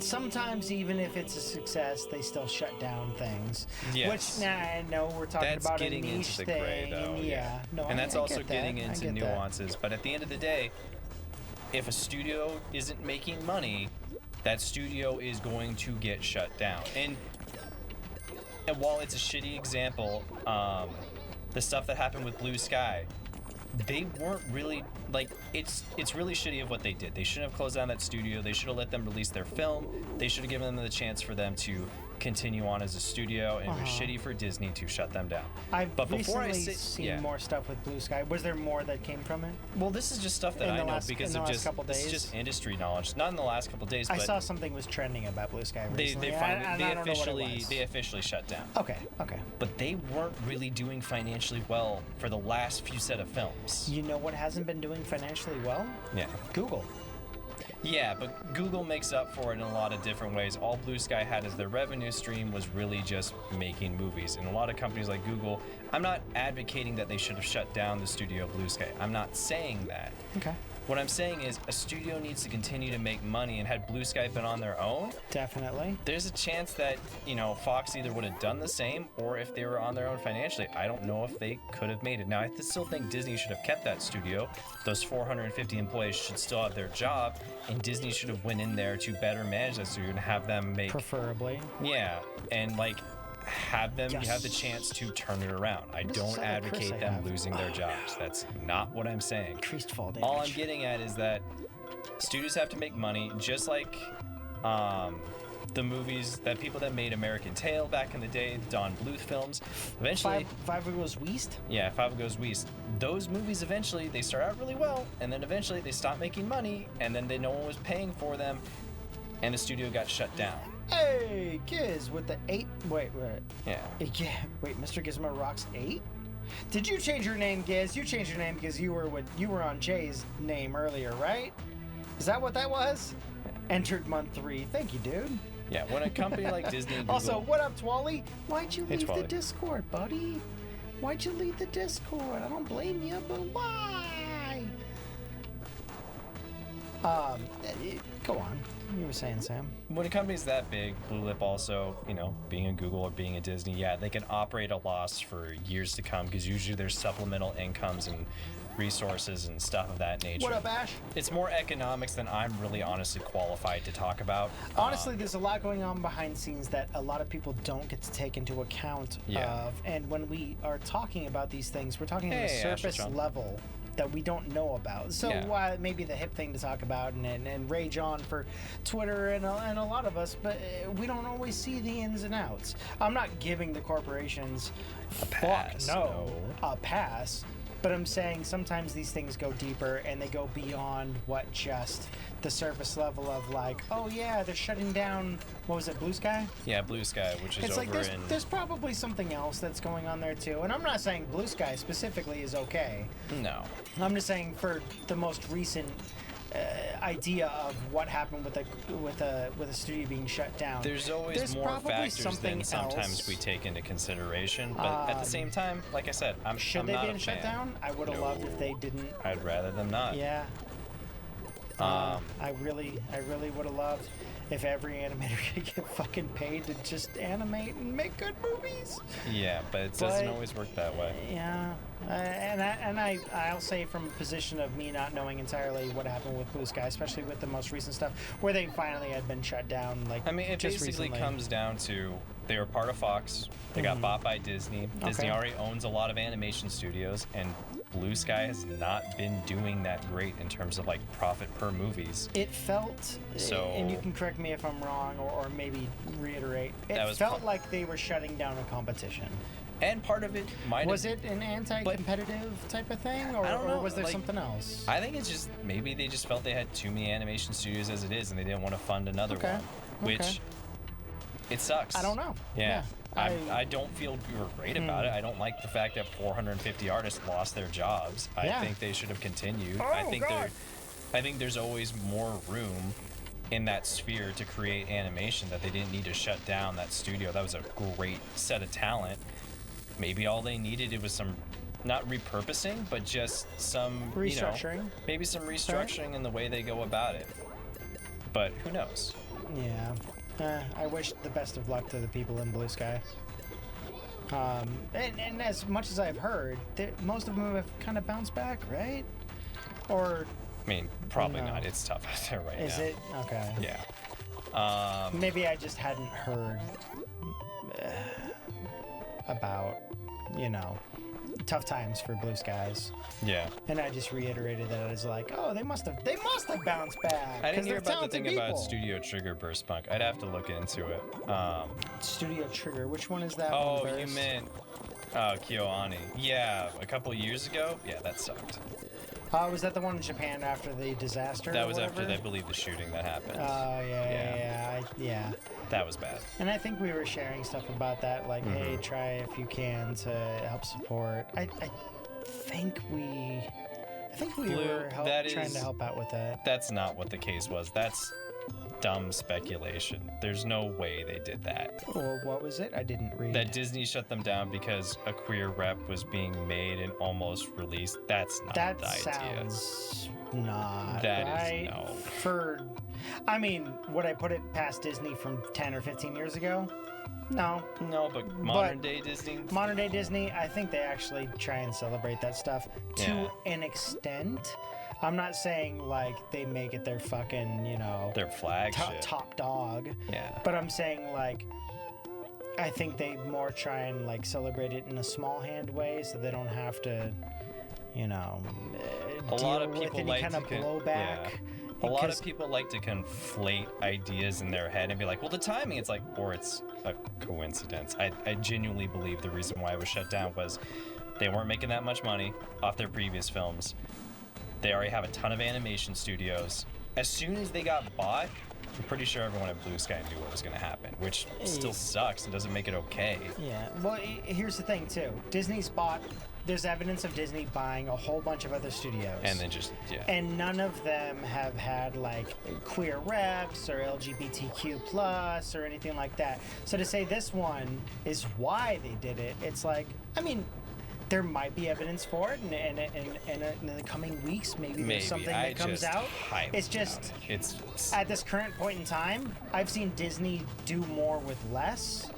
Sometimes, even if it's a success, they still shut down things. Yes. Which, I know we're talking That's about getting a niche into the gray, thing. though. Yeah. No, and that's I also get that. getting I into get that. nuances. But at the end of the day, if a studio isn't making money, that studio is going to get shut down. And while it's a shitty example, the stuff that happened with Blue Sky, they weren't really, like, it's really shitty of what they did. They shouldn't have closed down that studio. They should have let them release their film. They should have given them the chance for them to continue on as a studio, and it was shitty for Disney to shut them down. I've recently seen more stuff with Blue Sky. Was there more that came from it? Well, this is just stuff that I know because of just this is just industry knowledge. Not in the last couple of days, I but saw something was trending about Blue Sky recently. They officially shut down. Okay. But they weren't really doing financially well for the last few set of films. You know what hasn't been doing financially well? Yeah. Google. Yeah, but Google makes up for it in a lot of different ways. All Blue Sky had as their revenue stream was really just making movies. And a lot of companies like Google, I'm not advocating that they should have shut down the studio Blue Sky. I'm not saying that. Okay. What I'm saying is a studio needs to continue to make money, and had Blue Sky been on their own, Definitely. there's a chance that, Fox either would have done the same, or if they were on their own financially, I don't know if they could have made it. Now, I still think Disney should have kept that studio. Those 450 employees should still have their job, and Disney should have went in there to better manage that studio and have them make... Preferably. Yeah, and have them have the chance to turn it around. I don't advocate them losing their jobs. That's not what I'm saying. Increased fall damage. All I'm getting at is that studios have to make money, just like the movies that people that made American Tail back in the day, Don Bluth films. Eventually, Five Goes West. Yeah, Five Goes West. Those movies eventually they start out really well, and then eventually they stop making money, and then no one was paying for them, and the studio got shut down. Hey, Giz with the 8. Wait. Yeah. Yeah. Wait, Mr. Gizmo rocks 8. Did you change your name, Giz? You changed your name because you were on Jay's name earlier, right? Is that what that was? Entered month 3. Thank you, dude. Yeah. When a company like Disney and Google... Also, what up, Twally? Why'd you leave the Twally. Discord, buddy? Why'd you leave the Discord? I don't blame you, but why? Go on. You were saying, Sam. When a company's that big, Blue Lip also, being a Google or being a Disney, yeah, they can operate a loss for years to come because usually there's supplemental incomes and resources and stuff of that nature. What up, Ash? It's more economics than I'm really honestly qualified to talk about. Honestly, there's a lot going on behind the scenes that a lot of people don't get to take into account of. And when we are talking about these things, we're talking at a surface level that we don't know about. So while it may be the hip thing to talk about and rage on for Twitter and a lot of us, but we don't always see the ins and outs. I'm not giving the corporations a pass. a pass. But I'm saying sometimes these things go deeper and they go beyond what just the surface level of oh yeah, they're shutting down, what was it, Blue Sky? Yeah, Blue Sky, which is there's probably something else that's going on there too. And I'm not saying Blue Sky specifically is okay. No. I'm just saying for the most recent idea of what happened with a studio being shut down. There's always more factors than sometimes we take into consideation, but at the same time, like I said, should they been shut down? I would have loved if they didn't. I'd rather them not. Yeah. I really would have loved if every animator could get fucking paid to just animate and make good movies. Yeah, but it doesn't always work that way. Yeah, I'll say from a position of me not knowing entirely what happened with Blue Sky, especially with the most recent stuff, where they finally had been shut down. It just basically recently. Comes down to they were part of Fox. They got bought by Disney. Disney already owns a lot of animation studios, and Blue Sky has not been doing that great in terms of profit per movies. It felt, and you can correct me if I'm wrong, or maybe reiterate. It felt like they were shutting down a competition. And part of it was it an anti-competitive type of thing, or, I don't know. Or was there something else? I think it's just maybe they just felt they had too many animation studios as it is, and they didn't want to fund another one, which it sucks. I don't know. Yeah. I don't feel great about it. I don't like the fact that 450 artists lost their jobs. I think they should have continued. I think there's always more room in that sphere to create animation, that they didn't need to shut down that studio. That was a great set of talent. Maybe all they needed, it was some, not repurposing, but just some restructuring. Maybe some restructuring in the way they go about it. But who knows? Yeah. I wish the best of luck to the people in Blue Sky. And as much as I've heard, most of them have kind of bounced back, right? Or... I mean, probably not. It's tough out there right now. Is it? Okay. Yeah. Maybe I just hadn't heard about, tough times for Blue Skies. Yeah. And I just reiterated that. I was like, oh, they must have bounced back. I didn't hear about the thing about Studio Trigger Burst Punk. I'd have to look into it. Studio Trigger, which one is that? Oh, you meant KyoAni. Yeah, a couple years ago. Yeah, that sucked. Was that the one in Japan after the disaster? That was after, I believe, the shooting that happened. Oh, yeah. That was bad. And I think we were sharing stuff about that, hey, try if you can to help support. I think we were trying to help out with that. That's not what the case was. That's dumb speculation. There's no way they did that. Or what was it? I didn't read. That Disney shut them down because a queer rep was being made and almost released. That's not the idea. That sounds not. That is right? no. I mean, would I put it past Disney from 10 or 15 years ago? No. No, but modern day Disney? Modern day Disney, I think they actually try and celebrate that stuff to an extent. I'm not saying like they make it their fucking, their flagship. top dog. Yeah. But I'm saying like I think they more try and like celebrate it in a small hand way so they don't have to, A lot of deal people with any like kind to of blowback. Yeah. A lot of people like to conflate ideas in their head and be like, well, the timing, it's like, or it's a coincidence. I genuinely believe the reason why it was shut down was they weren't making that much money off their previous films. They already have a ton of animation studios. As soon as they got bought, I'm pretty sure everyone at Blue Sky knew what was going to happen, which still sucks and doesn't make it okay. Yeah. Well, here's the thing, too. There's evidence of Disney buying a whole bunch of other studios. And then just, And none of them have had, like, queer reps or LGBTQ plus or anything like that. So to say this one is why they did it, it's like, I mean, there might be evidence for it, and in the coming weeks, maybe there's something that comes out. It's just, it's at this current point in time, I've seen Disney do more with less.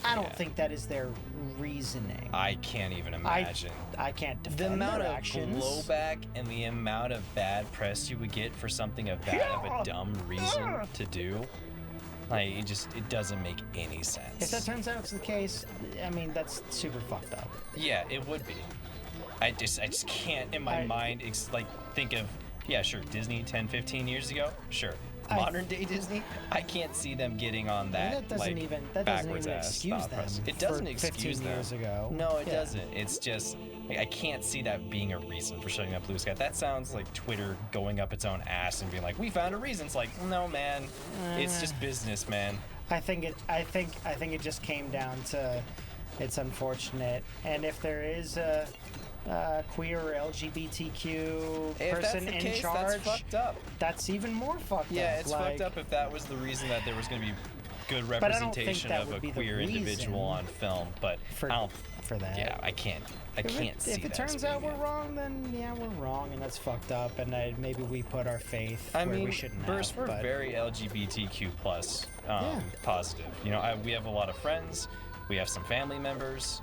I don't think that is their reasoning. I can't even imagine. I can't defend the amount their of actions. blowback and the amount of bad press you would get for something of that of a dumb reason to do. Like, it doesn't make any sense. If that turns out to the case, I mean, that's super fucked up. Yeah, it would be. I just can't in my mind think of, yeah, sure, Disney 10, 15 years ago, sure. Modern day Disney, I can't see them getting on that. That doesn't even excuse them. It doesn't for excuse 15 them. years ago. No, it doesn't. It's just I can't see that being a reason for shutting up Blue Sky. That sounds like Twitter going up its own ass and being like, "We found a reason." It's like, no, man, it's just business, man. I think it just came down to it's unfortunate, and if there is a queer or LGBTQ person in case, charge, that's fucked up. That's even more fucked up. Yeah, it's fucked up if that was the reason that there was going to be good representation of a queer individual on film. But for that, yeah, I can't see that. If it turns out we're wrong, then yeah, we're wrong, and that's fucked up. And maybe we put our faith where we shouldn't have. We're very LGBTQ plus positive. We have a lot of friends. We have some family members,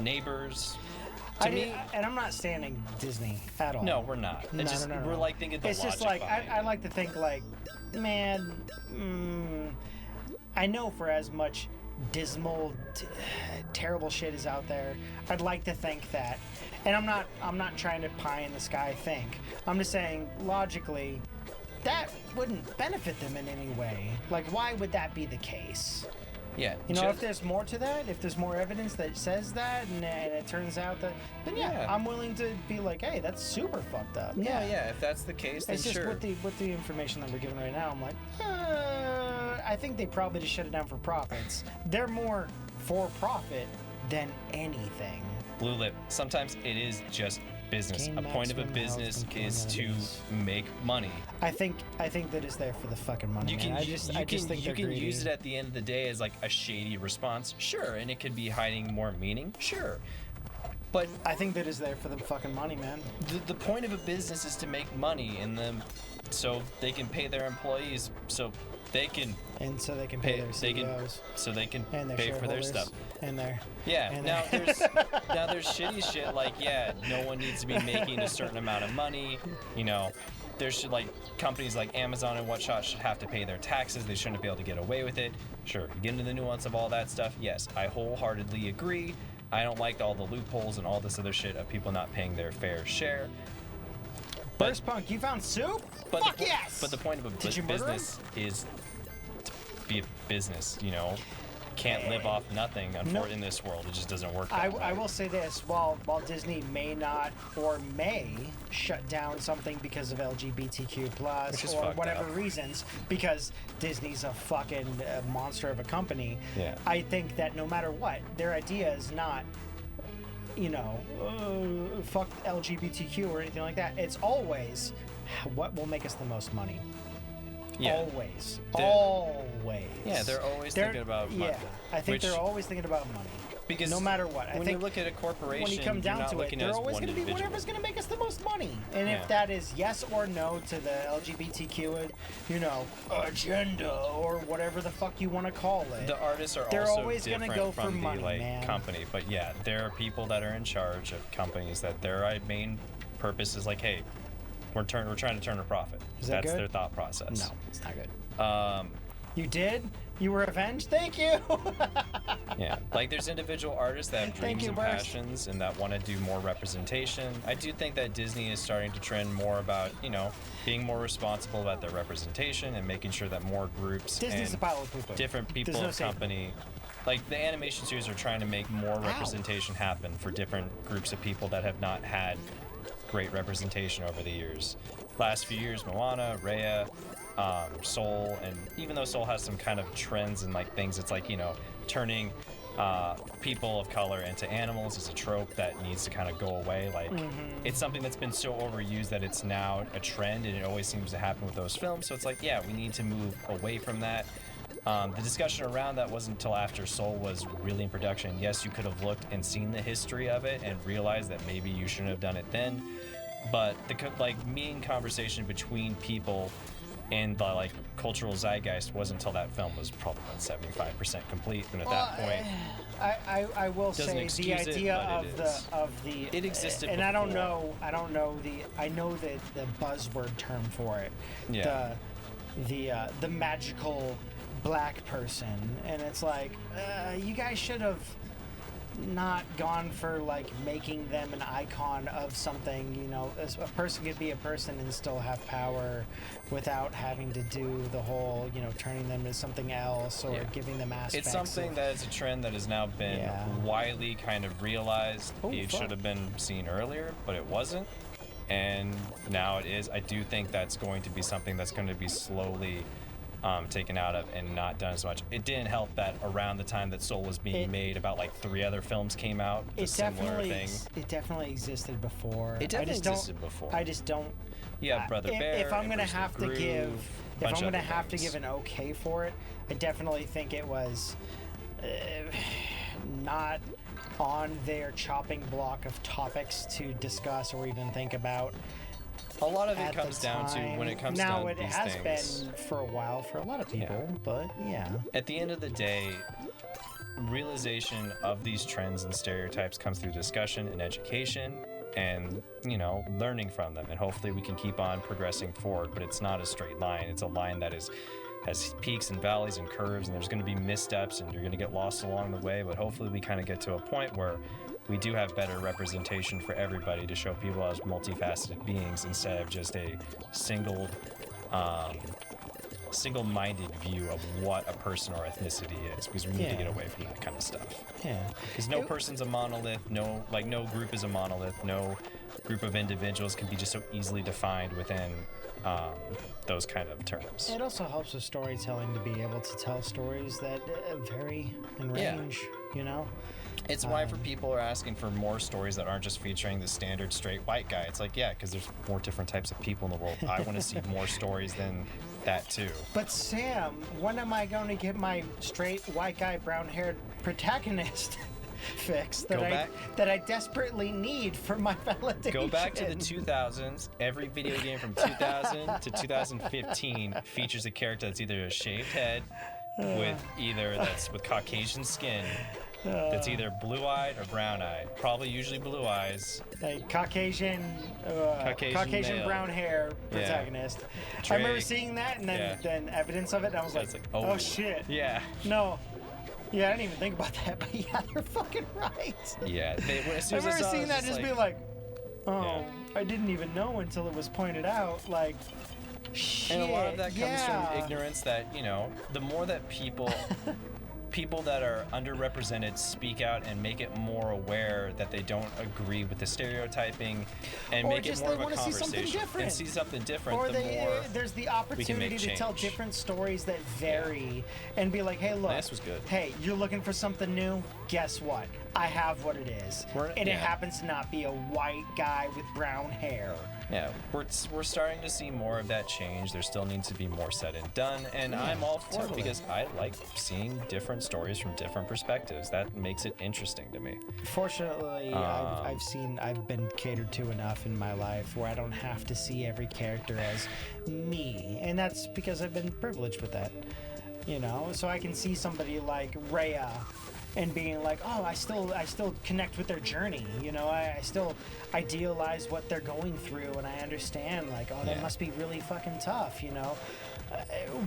neighbors. And I'm not standing Disney at all. No, we're not. No. We're like thinking the it's logic just like behind I like to think like, man, I know for as much dismal, terrible shit is out there, I'd like to think that, and I'm not trying to pie in the sky think. I'm just saying logically, that wouldn't benefit them in any way. Like, why would that be the case? Yeah. If there's more to that, if there's more evidence that says that, and it turns out that, then I'm willing to be like, hey, that's super fucked up. Yeah. If that's the case, then it's just sure. with the information that we're given right now, I'm like, I think they probably just shut it down for profits. They're more for profit than anything. Blue Lip. Sometimes it is just business. A point of a business is to make money. I think that is there for the fucking money. I just think you can use it at the end of the day as like a shady response, sure, and it could be hiding more meaning, sure. But I think that is there for the fucking money, man. The point of a business is to make money, so they can pay their employees, so they can pay their CEOs, so they can and their pay for their stuff. And their now there's shitty shit like no one needs to be making a certain amount of money. There's like companies like Amazon and whatnot should have to pay their taxes. They shouldn't be able to get away with it. Sure, you get into the nuance of all that stuff. Yes, I wholeheartedly agree. I don't like all the loopholes and all this other shit of people not paying their fair share. Burst Punk, you found soup? Fuck yes! But the point of a business is to be a business, Can't live off nothing in this world. It just doesn't work that way. I will say this, while Disney may not or may shut down something because of LGBTQ plus or whatever reasons, because Disney's a fucking monster of a company, I think that no matter what, their idea is not fuck LGBTQ or anything like that. It's always what will make us the most money. Yeah. Always. Yeah, they're always thinking about money. Yeah, I think they're always thinking about money. Because no matter what. I when think you look at a corporation, when you come down you're not to it, looking they're as always one going to be individual. whatever's going to make us the most money. And Yeah. if that is yes or no to the LGBTQ, agenda or whatever the fuck you want to call it. The artists are They're also always gonna different go for from money, the man. company, but yeah, there are people that are in charge of companies that their main purpose is like, hey, we're trying to turn a profit. Is that That's good? their thought process. No, it's not good. Um, You did? You were avenged? Thank you! yeah, like there's individual artists that have Thank dreams you, and Burst. passions and that want to do more representation. I do think that Disney is starting to trend more about, being more responsible about their representation and making sure that more groups Disney's and a pile of poo-poo. different people There's no of saving company, like the animation studios are trying to make more representation happen for different groups of people that have not had great representation over the years. Last few years, Moana, Raya, Soul, and even though Soul has some kind of trends and like things, it's like, turning people of color into animals is a trope that needs to kind of go away. Like, it's something that's been so overused that it's now a trend, and it always seems to happen with those films. So it's like, yeah, we need to move away from that. The discussion around that wasn't until after Soul was really in production. Yes, you could have looked and seen the history of it and realized that maybe you shouldn't have done it then. But the mean conversation between people and the cultural zeitgeist wasn't until that film was probably about 75% complete, and at that point, I will doesn't say the excuse it, idea but of the it existed and before. I know the buzzword term for it. Yeah. The magical black person, and it's like you guys should have not gone for making them an icon of something. A person could be a person and still have power without having to do the whole turning them into something else or giving them aspects. It's something that is a trend that has now been widely kind of realized. It should have been seen earlier, but it wasn't, and now it is. I do think that's going to be something that's going to be slowly taken out of and not done as much. It didn't help that around the time that Soul was being made, about 3 other films came out. A similar thing. It definitely existed before. It definitely existed before. I just don't. Yeah, Brother Bear. If I'm gonna Emperor's have New to Groove, give, if bunch I'm of gonna other have to things. give an okay for it, I definitely think it was not on their chopping block of topics to discuss or even think about. A lot of it At comes the down to time. when it comes now down to it these has things. been for a while for a lot of people, but yeah. At the end of the day, realization of these trends and stereotypes comes through discussion and education and learning from them, and hopefully we can keep on progressing forward. But it's not a straight line. It's a line that has peaks and valleys and curves, and there's going to be missteps and you're going to get lost along the way. But hopefully we kind of get to a point where we do have better representation for everybody to show people as multifaceted beings instead of just a single-minded view of what a person or ethnicity is, because we need to get away from that kind of stuff. Yeah. Because no person's a monolith, no group is a monolith, no group of individuals can be just so easily defined within those kind of terms. It also helps with storytelling to be able to tell stories that vary in range, It's why for people are asking for more stories that aren't just featuring the standard straight white guy. It's like, yeah, because there's more different types of people in the world. I want to see more stories than that too. But Sam, when am I going to get my straight white guy, brown-haired protagonist fix that I desperately need for my validation? Go back to the 2000s. Every video game from 2000 to 2015 features a character that's either a shaved head with Caucasian skin, that's either blue-eyed or brown-eyed. Probably usually blue eyes. Caucasian male. brown hair protagonist. Drake. I remember seeing that and then evidence of it, and I was So it's like, like, oh shit. Yeah. No. Yeah, I didn't even think about that, but yeah, they're fucking right. Yeah. I remember seeing that just being like, I didn't even know until it was pointed out. Like, shit. And a lot of that comes from ignorance that, the more that people that are underrepresented speak out and make it more aware that they don't agree with the stereotyping and or make it just more they of a want to see something conversation different. and see something different, Or the more there's the we can opportunity make to tell change. different stories that vary and be like, hey, look, This was good. Hey, you're looking for something new? Guess what? I have what it is. And it happens to not be a white guy with brown hair. Yeah, we're starting to see more of that change. There still needs to be more said and done, and Yeah, I'm all for totally. it because I like seeing different stories from different perspectives. That makes it interesting to me. Fortunately, I've been catered to enough in my life where I don't have to see every character as me, and that's because I've been privileged with that. You know, so I can see somebody like Rhea and being like, oh, I still connect with their journey. You know, I still idealize what they're going through, and I understand like, oh, that Yeah. must be really fucking tough. You know,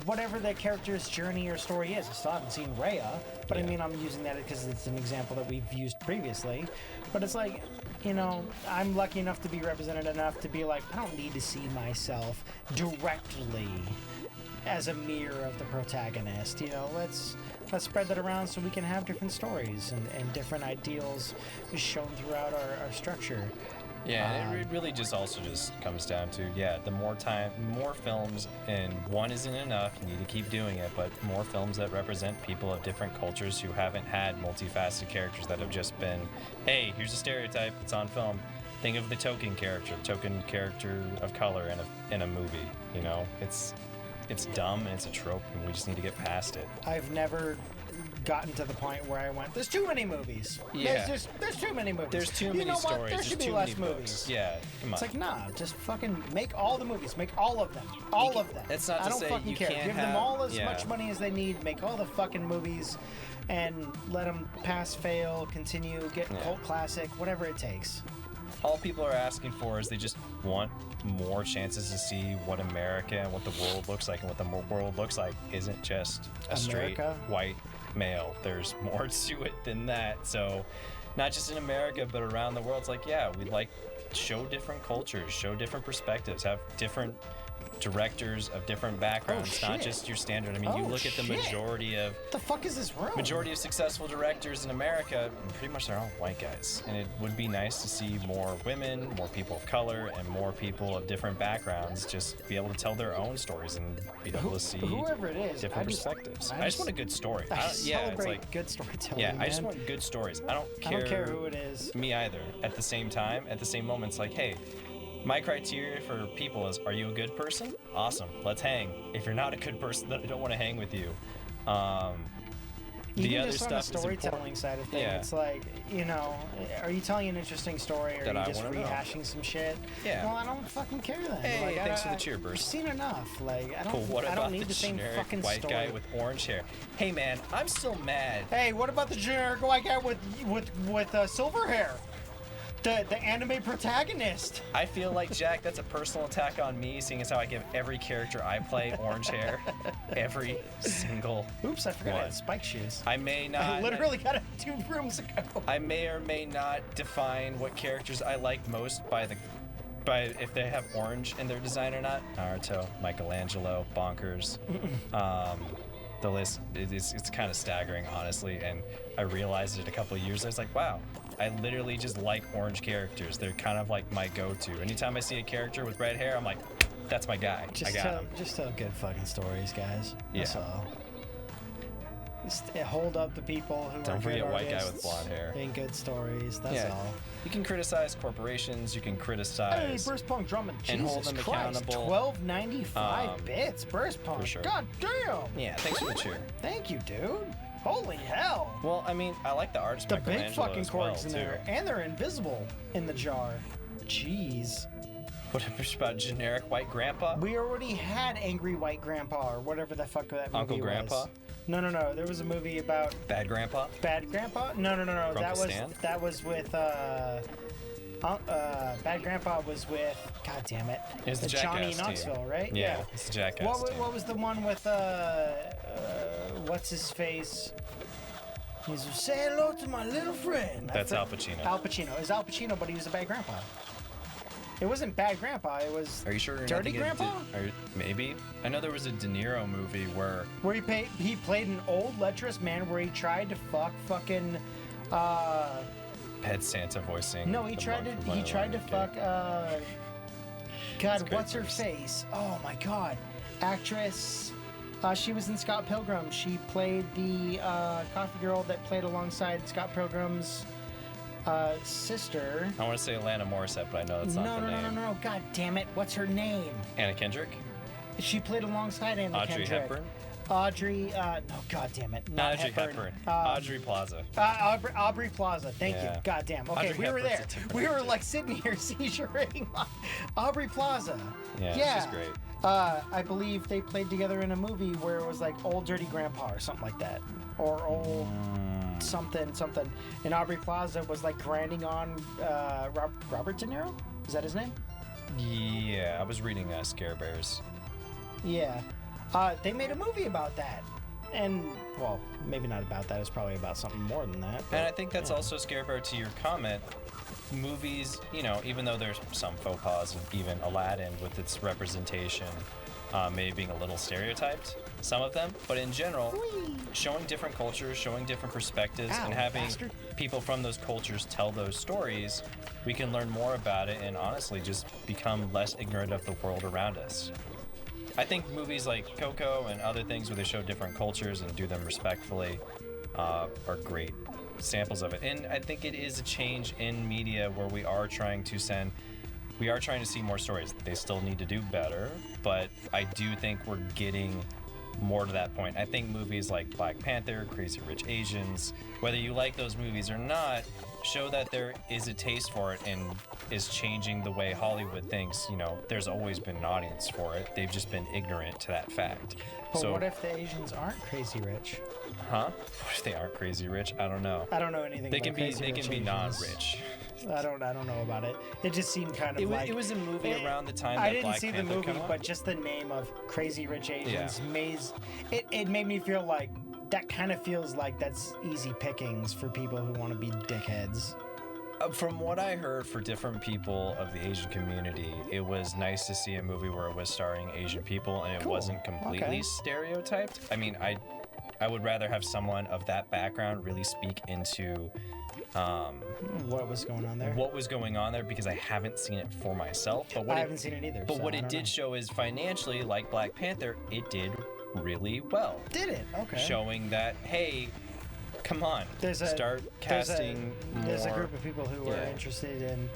whatever that character's journey or story is. I still haven't seen Rhea, but I Yeah. mean, I'm using that because it's an example that we've used previously. But it's like, you know, I'm lucky enough to be represented enough to be like, I don't need to see myself directly as a mirror of the protagonist. You know, let's spread that around so we can have different stories and different ideals shown throughout our structure. Yeah, and it really just also just comes down to, the more films, and one isn't enough, you need to keep doing it, but more films that represent people of different cultures who haven't had multifaceted characters that have just been, hey, here's a stereotype, it's on film. Think of the token character of color in a movie, you know? It's dumb and it's a trope and we just need to get past it. I've never gotten to the point where I went, there's too many movies. Yeah. There's too many movies. There's too you many know stories. What? There There's should too be many less books. movies. Yeah, come on. It's like, nah, just fucking make all the movies. Make all of them. All of them. It's not to I don't say fucking you care. can't Give them have- all as yeah. much money as they need. Make all the fucking movies and let them pass, fail, continue, get cult classic, whatever it takes. All people are asking for is they just want more chances to see what America and what the world looks like, and what the world looks like isn't just a straight America? white male. There's more to it than that. So not just in America but around the world, it's like, we'd like show different cultures, show different perspectives, have different directors of different backgrounds, not shit. just your standard. I mean, you Oh, look at the shit. majority of What the fuck is this room? successful directors in America, pretty much they're all white guys. And it would be nice to see more women, more people of color, and more people of different backgrounds just be able to tell their own stories and be able to see Whoever it is, different perspectives. I I just want a good story. I It's celebrate like, good storytelling. I just man. want good stories. I don't I don't care who it is. Me either. At the same time, at the same moment, it's like, hey, my criteria for people is, are you a good person? Awesome, let's hang. If you're not a good person, then I don't want to hang with you. The Even other just stuff on is the storytelling important. side of things, Yeah. it's like, you know, are you telling an interesting story, or That are I you just wanna know. rehashing some shit? Yeah. Well, I don't fucking care then. Hey, like, thanks for the cheer I've burst. seen enough. Like, I But don't. what I about don't need the the same generic fucking white story. guy with orange hair? Hey man, I'm still mad. Hey, what about the generic white guy with silver hair? The anime protagonist. I feel like, Jack, that's a personal attack on me, seeing as how I give every character I play orange hair. Every single Oops, I forgot I one. had spike shoes. I may not. I literally got it 2 rooms ago. I may or may not define what characters I like most by if they have orange in their design or not. Naruto, Michelangelo, Bonkers. The list it's kind of staggering, honestly, and I realized it a couple of years ago. I was like, wow, I literally just like orange characters. They're kind of like my go-to. Anytime I see a character with red hair, I'm like, that's my guy. I got him. Just tell good fucking stories, guys. That's Yeah. all. Just hold up the people who Don't are forget good white guy with artists blonde hair. and good stories. That's Yeah. all. You can criticize corporations. You can Hey, criticize. Burst Punk Drummond. and Jesus hold them Christ, accountable. 12.95 bits. Burst Punk. for sure. God damn. Yeah, thanks for the cheer. Thank you, dude. Holy hell. Well, I mean, I like the artist The big Michelangelo fucking as well, corks in too. there, and they're invisible in the jar. Jeez. What about generic white grandpa? We already had Angry White Grandpa, or whatever the fuck that movie Uncle was. Grandpa? No. There was a movie about Bad grandpa? Bad Grandpa? No. Grunkle Stan? That was with Bad Grandpa was with, God damn it. It was the Johnny Jackass team. Knoxville, right? Yeah, it's the Jackass team. What was the one with what's his face? He's say hello to my little friend. That's Al Pacino. Al Pacino. It was Al Pacino, but he was a bad grandpa. It wasn't Bad Grandpa. It was Are you sure you're Dirty not thinking Grandpa? Maybe. I know there was a De Niro movie where where he played an old lecherous man where he tried to fuck fucking Pet Santa voicing. no, he the tried monk to from he tried to Wonderland. fuck That's God, great what's her verse. face? Oh my god. Actress, she was in Scott Pilgrim. She played the coffee girl that played alongside Scott Pilgrim's sister. I want to say Alanis Morissette, but I know that's not the name. No. God damn it. What's her name? Anna Kendrick? She played alongside Anna Audrey Kendrick. Hepburn? Audrey, no, God damn it. Not Audrey Hepburn. Audrey Plaza. Aubrey Plaza. Thank you. God damn. Okay, Audrey we were there. Hepburn's We were like sitting here seizuring. Aubrey Plaza. Yeah, she's great. I believe they played together in a movie where it was like Old Dirty Grandpa or something like that. Or Old something. And Aubrey Plaza was like grinding on Robert De Niro? Is that his name? Yeah, I was reading Scare Bears. Yeah. They made a movie about that. And, well, maybe not about that. It's probably about something more than that. But, And I think that's also Scare Bear to your comment. Movies, you know, even though there's some faux pas, and even Aladdin with its representation maybe being a little stereotyped, some of them, but in general, showing different cultures, showing different perspectives, and having people from those cultures tell those stories, we can learn more about it and honestly just become less ignorant of the world around us. I think movies like Coco and other things where they show different cultures and do them respectfully are great samples of it. And I think it is a change in media where we are trying to see more stories. They still need to do better, but I do think we're getting more to that point. I think movies like Black Panther, Crazy Rich Asians, whether you like those movies or not, show that there is a taste for it and is changing the way Hollywood thinks. You know, there's always been an audience for it. They've just been ignorant to that fact. But so, what if the Asians aren't crazy rich? Huh? What if they aren't crazy rich? I don't know. I don't know anything. They about can be. crazy They rich can be Asians. non-rich. I don't know about it. It just seemed kind of It was a movie around the time that I didn't Black see the Panther movie, came out. but just the name of Crazy Rich Asians it made me feel like that kind of feels like that's easy pickings for people who want to be dickheads. From what I heard for different people of the Asian community, it was nice to see a movie where it was starring Asian people and it wasn't completely stereotyped. I mean, I would rather have someone of that background really speak into what was going on there? What was going on there, because I haven't seen it for myself. But what I haven't seen it either. But so what I it don't did know. show is financially, like Black Panther, it did really well. Did it? Okay. Showing that, hey, come on, start casting more. There's a group of people who are interested in.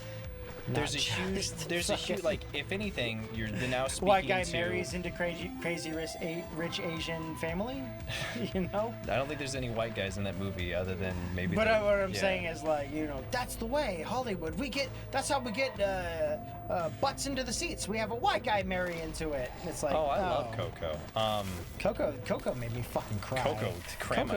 There's a huge, like, if anything, you're now speaking White guy to... marries into crazy rich Asian family, you know? I don't think there's any white guys in that movie other than maybe... But what I'm saying is, like, you know, that's the way, Hollywood. That's how we get butts into the seats. We have a white guy marry into it. It's like, I love Coco. Coco made me fucking cry. Coco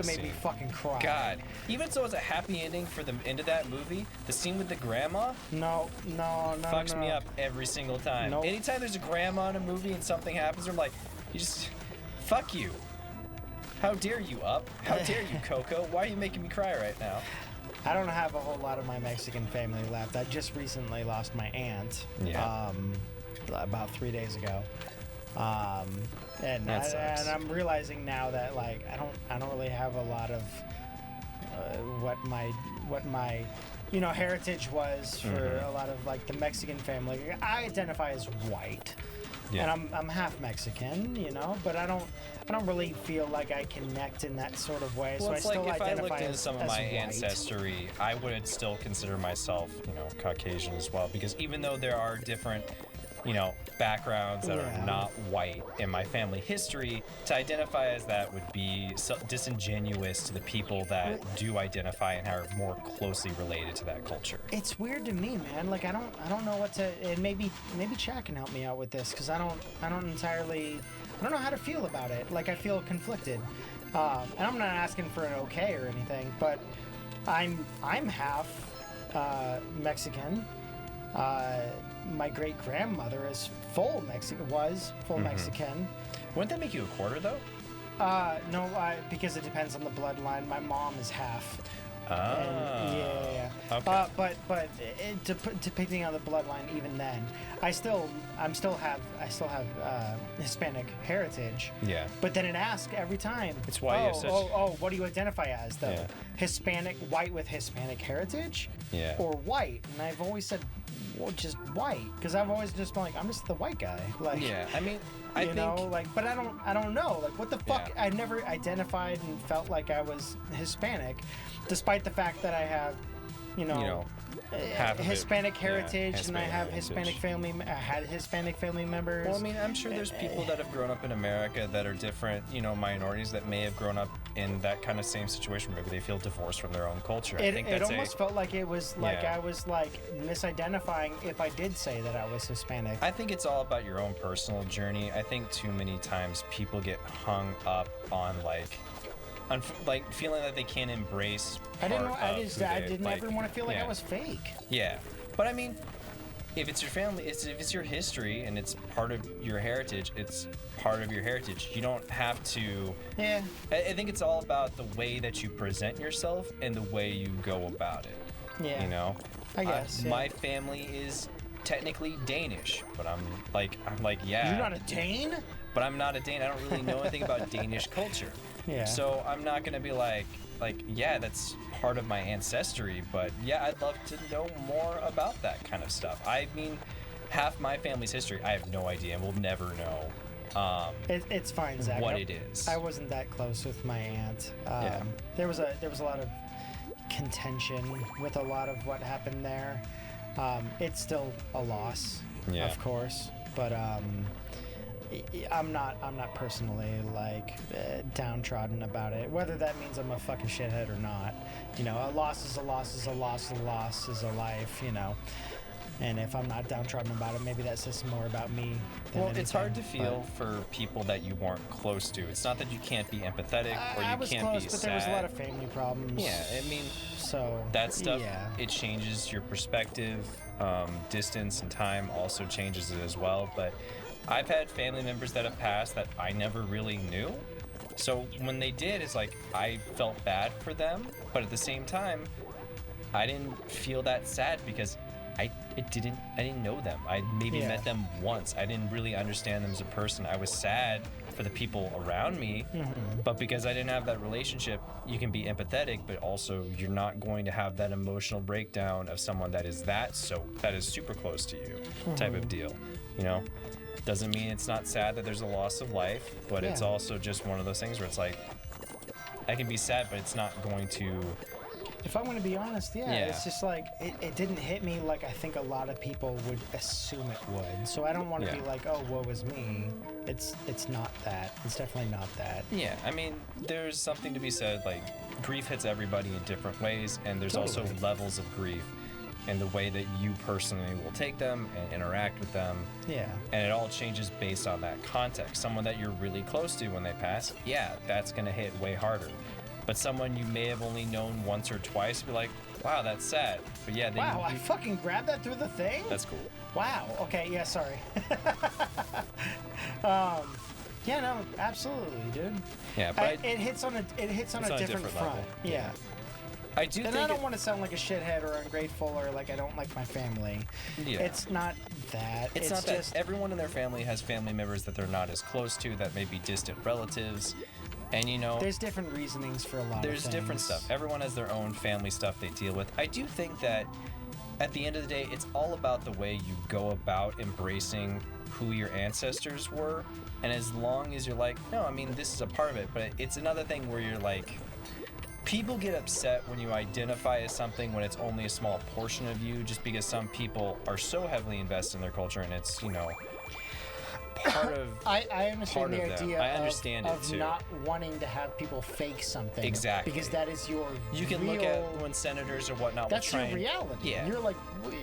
made me fucking cry. God. Even so, it's a happy ending for the end of that movie. The scene with the grandma... No. Fucks me up every single time. Nope. Anytime there's a grandma in a movie and something happens, I'm like, you just... Fuck you. How dare you, Up? How dare you, Coco? Why are you making me cry right now? I don't have a whole lot of my Mexican family left. I just recently lost my aunt. Yeah. About 3 days ago. And I'm realizing now that, like, I don't really have a lot of what my you know, heritage was for a lot of, like, the Mexican family. I identify as white. Yeah. And I'm half Mexican, you know, but I don't really feel like I connect in that sort of way. Well, so it's I still like if identify I looked into as, some of as my white. ancestry, I would still consider myself, you know, Caucasian as well, because even though there are different, you know, backgrounds that are not white in my family history, to identify as that would be disingenuous to the people that do identify and are more closely related to that culture. It's weird to me, man. Like I don't know what to. And maybe Chad can help me out with this, because I don't entirely. I don't know how to feel about it. Like I feel conflicted, and I'm not asking for an okay or anything, but I'm half Mexican. My great grandmother is full Mexican. Wouldn't that make you a quarter though? No, because it depends on the bloodline. My mom is half. Yeah. Okay. But depending on the bloodline, even then, I still have Hispanic heritage. Yeah. But then it asks every time. It's why you have such... what do you identify as? The Hispanic, white with Hispanic heritage? Yeah. Or white? And I've always said, well, just white, because I've always just been like, I'm just the white guy. Like, yeah. I mean, I think... but I don't know. Like, what the fuck? Yeah. I never identified and felt like I was Hispanic, despite the fact that I have half of it, Hispanic yeah, heritage, and I Hispanic have heritage. Hispanic family. I had Hispanic family members. Well, I mean, I'm sure there's people that have grown up in America that are different, minorities that may have grown up in that kind of same situation. Maybe they feel divorced from their own culture. I think It almost felt like it was like I was like misidentifying if I did say that I was Hispanic. I think it's all about your own personal journey. I think too many times people get hung up on like feeling that they can't embrace. I didn't ever want to feel like I was fake. Yeah, but I mean, if it's your family, if it's your history and it's part of your heritage, it's part of your heritage. You don't have to. Yeah. I think it's all about the way that you present yourself and the way you go about it. Yeah. I guess. My family is technically Danish, but I'm like, yeah. You're not a Dane? But I'm not a Dane. I don't really know anything about Danish culture. Yeah. So I'm not gonna be like, yeah, that's part of my ancestry, but yeah, I'd love to know more about that kind of stuff. I mean, half my family's history, I have no idea, and we'll never know. It's fine, Zach. What it is. I wasn't that close with my aunt. There was a lot of contention with a lot of what happened there. It's still a loss, of course, but I'm not personally downtrodden about it. Whether that means I'm a fucking shithead or not, a loss is a loss is a loss. A loss is a life, And if I'm not downtrodden about it, maybe that says more about me. Than anything, it's hard to feel for people that you weren't close to. It's not that you can't be empathetic or you can't close, be but sad. there was a lot of family problems. Yeah, I mean, so that stuff, yeah. it changes your perspective. Distance and time also changes it as well. But I've had family members that have passed that I never really knew. So when they did, it's like I felt bad for them, but at the same time, I didn't feel that sad because I didn't know them. I maybe met them once. I didn't really understand them as a person. I was sad for the people around me, but because I didn't have that relationship, you can be empathetic, but also you're not going to have that emotional breakdown of someone that is super close to you, type of deal. Doesn't mean it's not sad that there's a loss of life, but it's also just one of those things where it's like, I can be sad, but it's not going to. If I'm going to be honest, it's just like, it didn't hit me like I think a lot of people would assume it would. So I don't want to be like, oh, woe is me. It's not that. It's definitely not that. Yeah, I mean, there's something to be said, like, grief hits everybody in different ways, and there's also levels of grief and the way that you personally will take them and interact with them. Yeah. And it all changes based on that context. Someone that you're really close to when they pass, that's going to hit way harder. But someone you may have only known once or twice, be like, wow, that's sad. But wow, I fucking grabbed that through the thing? That's cool. Wow. Okay, yeah, sorry. Yeah, no, absolutely, dude. Yeah, but it hits on a different front. level. Yeah. I do think I don't want to sound like a shithead or ungrateful or like I don't like my family. Yeah. It's not that. It's not just that everyone in their family has family members that they're not as close to, that may be distant relatives. And there's different reasonings for a lot of things. There's different stuff. Everyone has their own family stuff they deal with. I do think that at the end of the day, it's all about the way you go about embracing who your ancestors were. And as long as you're like, no, I mean, this is a part of it, but it's another thing where you're like, people get upset when you identify as something when it's only a small portion of you, just because some people are so heavily invested in their culture and it's, part of I understand the idea I understand of it too. Not wanting to have people fake something. Exactly. Because that is your You can look at when senators or whatnot that's will try your reality. Yeah. You're like,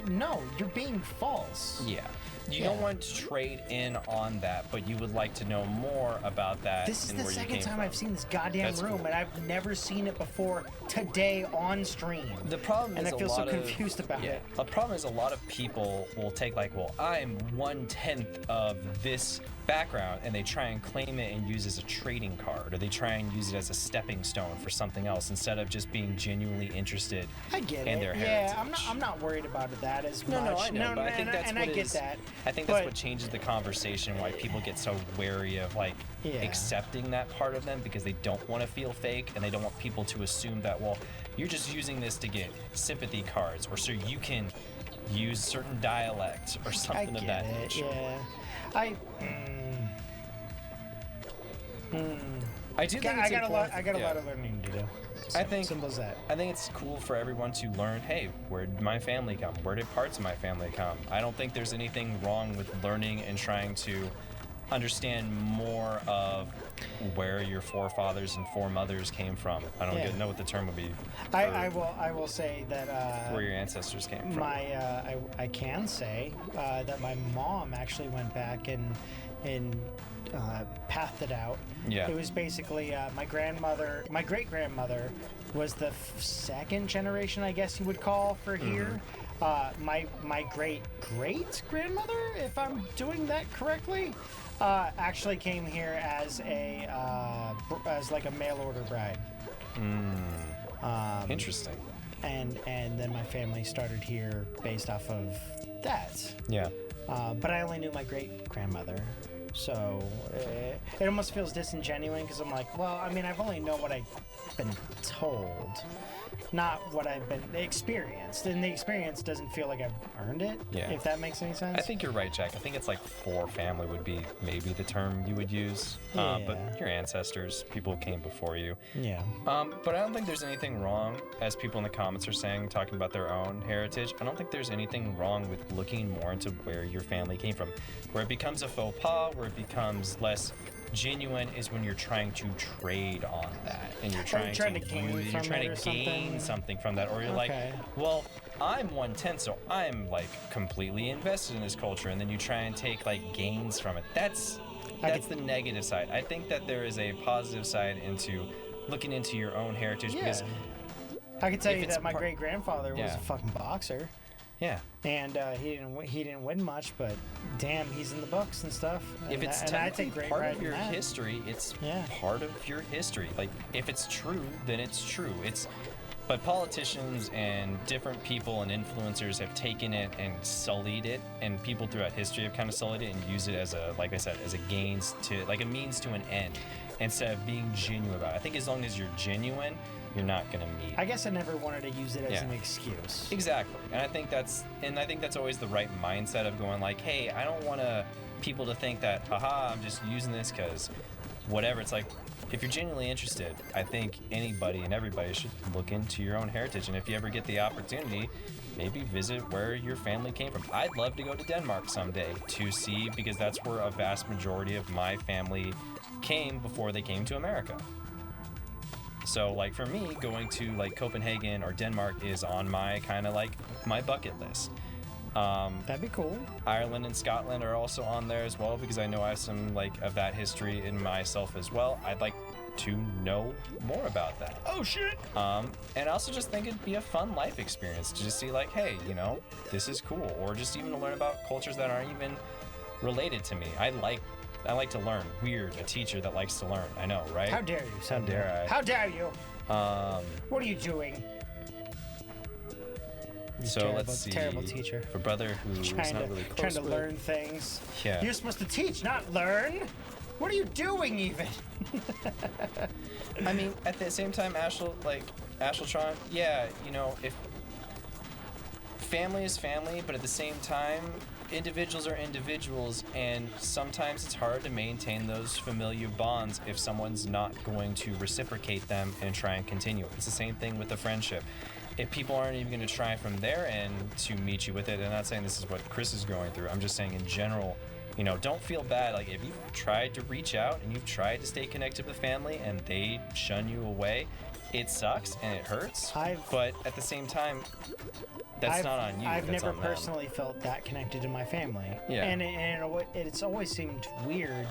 no, you're being false. Yeah. You don't want to trade in on that, but you would like to know more about that. This is and the where you second came time from. I've seen this goddamn That's room, cool. and I've never seen it before today on stream. The problem and is I feel so confused about it. The problem is a lot of people will take like, well, I'm 1/10 of this background, and they try and claim it and use it as a trading card, or they try and use it as a stepping stone for something else instead of just being genuinely interested in their heritage. Yeah, I'm not worried about that as No, much. I know, but I think that's and what I get that. I think that's what changes the conversation, why people get so wary of like accepting that part of them, because they don't want to feel fake and they don't want people to assume that, well, you're just using this to get sympathy cards or so you can use certain dialects or something of that nature. Yeah. I do think it's important. I got a lot of learning to do. I think simple as that. I think it's cool for everyone to learn, hey, where did my family come? Where did parts of my family come? I don't think there's anything wrong with learning and trying to understand more of where your forefathers and foremothers came from. I don't know what the term would be. I will say that where your ancestors came from. I can say that my mom actually went back and pathed it out. Yeah. It was basically my great grandmother was the second generation, I guess you would call, for here. My great grandmother, if I'm doing that correctly, actually came here as like a mail order bride. Interesting. And then my family started here based off of that. Yeah. But I only knew my great grandmother. So it almost feels disingenuous because I'm like, well, I mean, I've only known what I've been told, not what I've been experienced. And the experience doesn't feel like I've earned it, if that makes any sense. I think you're right, Jack. I think it's like for family would be maybe the term you would use. But your ancestors, people who came before you. Yeah. But I don't think there's anything wrong, as people in the comments are saying, talking about their own heritage. I don't think there's anything wrong with looking more into where your family came from. Where it becomes a faux pas, where it becomes less genuine is when you're trying to trade on that and you're trying to gain something from that, or you're like, well, I'm 1/10, so I'm like completely invested in this culture, and then you try and take like gains from it. That's the negative side. I think that there is a positive side into looking into your own heritage, because I can tell you that my great grandfather was a fucking boxer. Yeah. And he didn't win much, but damn, he's in the books and stuff. If it's technically part of your history, it's part of your history. Like, if it's true, then it's true. But politicians and different people and influencers have taken it and sullied it, and people throughout history have kind of sullied it and used it as a, like I said, as a like a means to an end, instead of being genuine about it. I think as long as you're genuine, you're not gonna meet. I guess I never wanted to use it as an excuse. Exactly, and I think that's always the right mindset of going like, hey, I don't want people to think that, haha, I'm just using this because whatever. It's like, if you're genuinely interested, I think anybody and everybody should look into your own heritage, and if you ever get the opportunity, maybe visit where your family came from. I'd love to go to Denmark someday to see, because that's where a vast majority of my family came before they came to America. So, like, for me, going to, like, Copenhagen or Denmark is on my kind of, like, my bucket list. That'd be cool. Ireland and Scotland are also on there as well, because I know I have some, like, of that history in myself as well. I'd like to know more about that. Oh, shit! And I also just think it'd be a fun life experience to just see, like, hey, you know, this is cool. Or just even to learn about cultures that aren't even related to me. I like to learn. Weird, a teacher that likes to learn. I know, right? How dare you? How dare I? How dare you? What are you doing? So let's see. Terrible teacher. For brother who's not really close trying to learn things. Yeah. You're supposed to teach, not learn. What are you doing, even? I mean, at the same time, Ashletron, yeah, you know, if family is family, but at the same time, individuals are individuals, and sometimes it's hard to maintain those familial bonds if someone's not going to reciprocate them and try and continue. It's the same thing with the friendship. If people aren't even going to try from their end to meet you with it, I'm not saying this is what Chris is going through, I'm just saying in general, you know, don't feel bad. Like, if you've tried to reach out and you've tried to stay connected with family and they shun you away, it sucks and it hurts, but at the same time, that's not on you. I've never personally felt that connected to my family. Yeah. And it's always seemed weird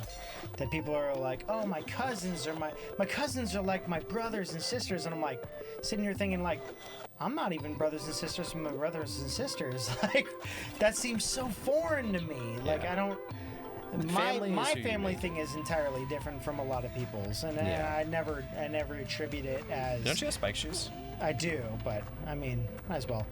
that people are like, oh, my cousins are like my brothers and sisters. And I'm like, sitting here thinking like, I'm not even brothers and sisters with my brothers and sisters. Like, that seems so foreign to me. Like, I don't... My family thing is entirely different from a lot of people's, and I never attribute it as... Don't you have spike shoes? I do, but, I mean, might as well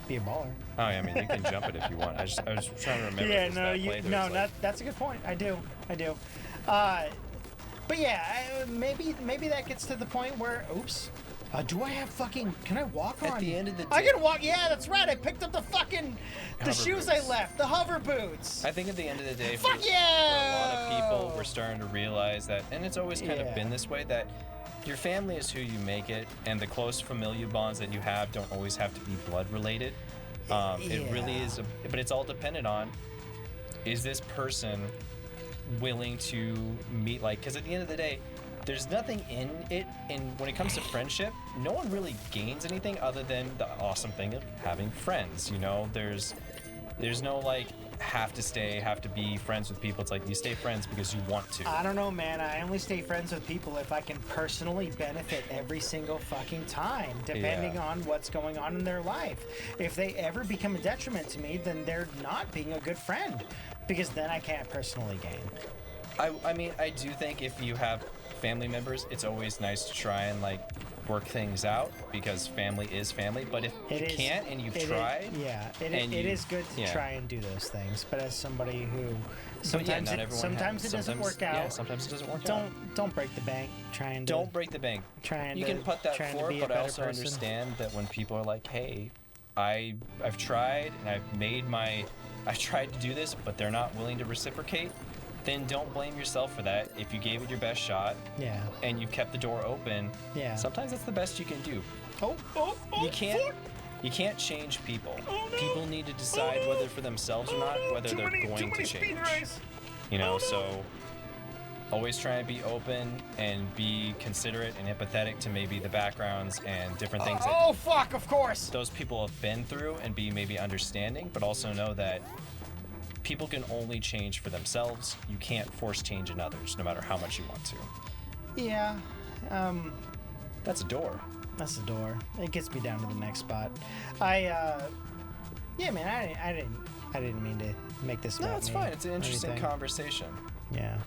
be a baller. Oh, yeah, I mean, you can jump it if you want. I was trying to remember. Yeah, that's a good point. I do. But yeah, maybe that gets to the point where, oops, Do I have fucking? Can I walk on? At the end of the day, I can walk. Yeah, that's right. I picked up the Hover shoes boots. I left, the hover boots. I think at the end of the day, Fuck for a lot of people, we're starting to realize that, and it's always kind of been this way, that your family is who you make it, and the close familial bonds that you have don't always have to be blood related. It really is, but it's all dependent on, is this person willing to meet, like, because at the end of the day, there's nothing in it, and when it comes to friendship, no one really gains anything other than the awesome thing of having friends, you know? There's no, like, have to be friends with people. It's like you stay friends because you want to. I don't know, man. I only stay friends with people if I can personally benefit every single fucking time, depending on what's going on in their life. If they ever become a detriment to me, then they're not being a good friend, because then I can't personally gain. I mean, I do think if you have family members, it's always nice to try and, like, work things out, because family is family. But if you can't and you've tried, it is good to try and do those things. But as somebody who sometimes it doesn't work out. Yeah, sometimes it doesn't work out. Don't break the bank. Don't break the bank. You can put that forward, but I also understand that when people are like, "Hey, I've tried and I've tried to do this, but they're not willing to reciprocate," then don't blame yourself for that. If you gave it your best shot, and you kept the door open, sometimes that's the best you can do. You can't change people. People need to decide whether for themselves or not, whether they're going to change. You know, so always try and be open and be considerate and empathetic to maybe the backgrounds and different things that of course, those people have been through, and be maybe understanding, but also know that people can only change for themselves. You can't force change in others, no matter how much you want to. Yeah. That's a door. That's the door. It gets me down to the next spot. I didn't mean to make this. No, it's fine. It's an interesting conversation. Yeah.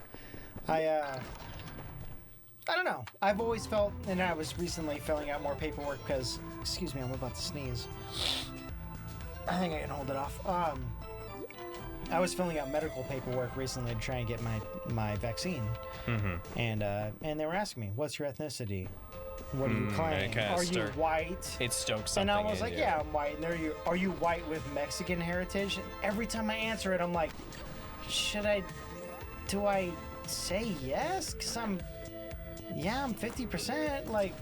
I don't know. I've always felt, and I was recently filling out more paperwork because, excuse me, I'm about to sneeze. I think I can hold it off. I was filling out medical paperwork recently to try and get my vaccine, and they were asking me, "What's your ethnicity? What do you claim? Are you white?" It stokes something. And I was like, "Yeah, I'm white." And are you white with Mexican heritage? And every time I answer it, I'm like, do I say yes? Because I'm 50%. Like,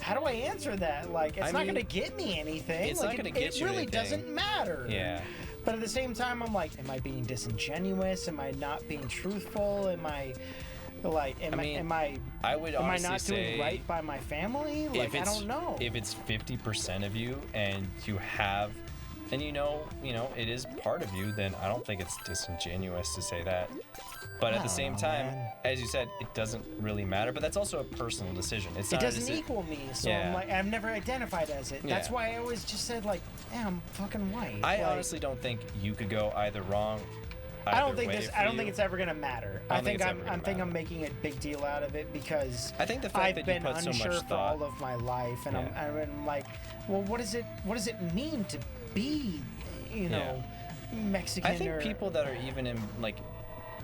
how do I answer that? Like, it's not going to get me anything. It's not going to get you anything. It really doesn't matter. Yeah. But at the same time, I'm like, am I being disingenuous? Am I not being truthful? Am I not doing right by my family? Like, I don't know. If it's 50% of you and you have, and you know, it is part of you, then I don't think it's disingenuous to say that. But at the same time, as you said, it doesn't really matter. But that's also a personal decision. It doesn't equal me, so I'm like, I've never identified as it. That's why I always just said, like, yeah, I'm fucking white. I honestly don't think you could go either wrong. I don't think it's ever gonna matter. I think I'm making a big deal out of it because I think the fact I've that you been put so unsure much for thought, all of my life, and I'm like, well, what does it mean to be, Mexican? I think people that are even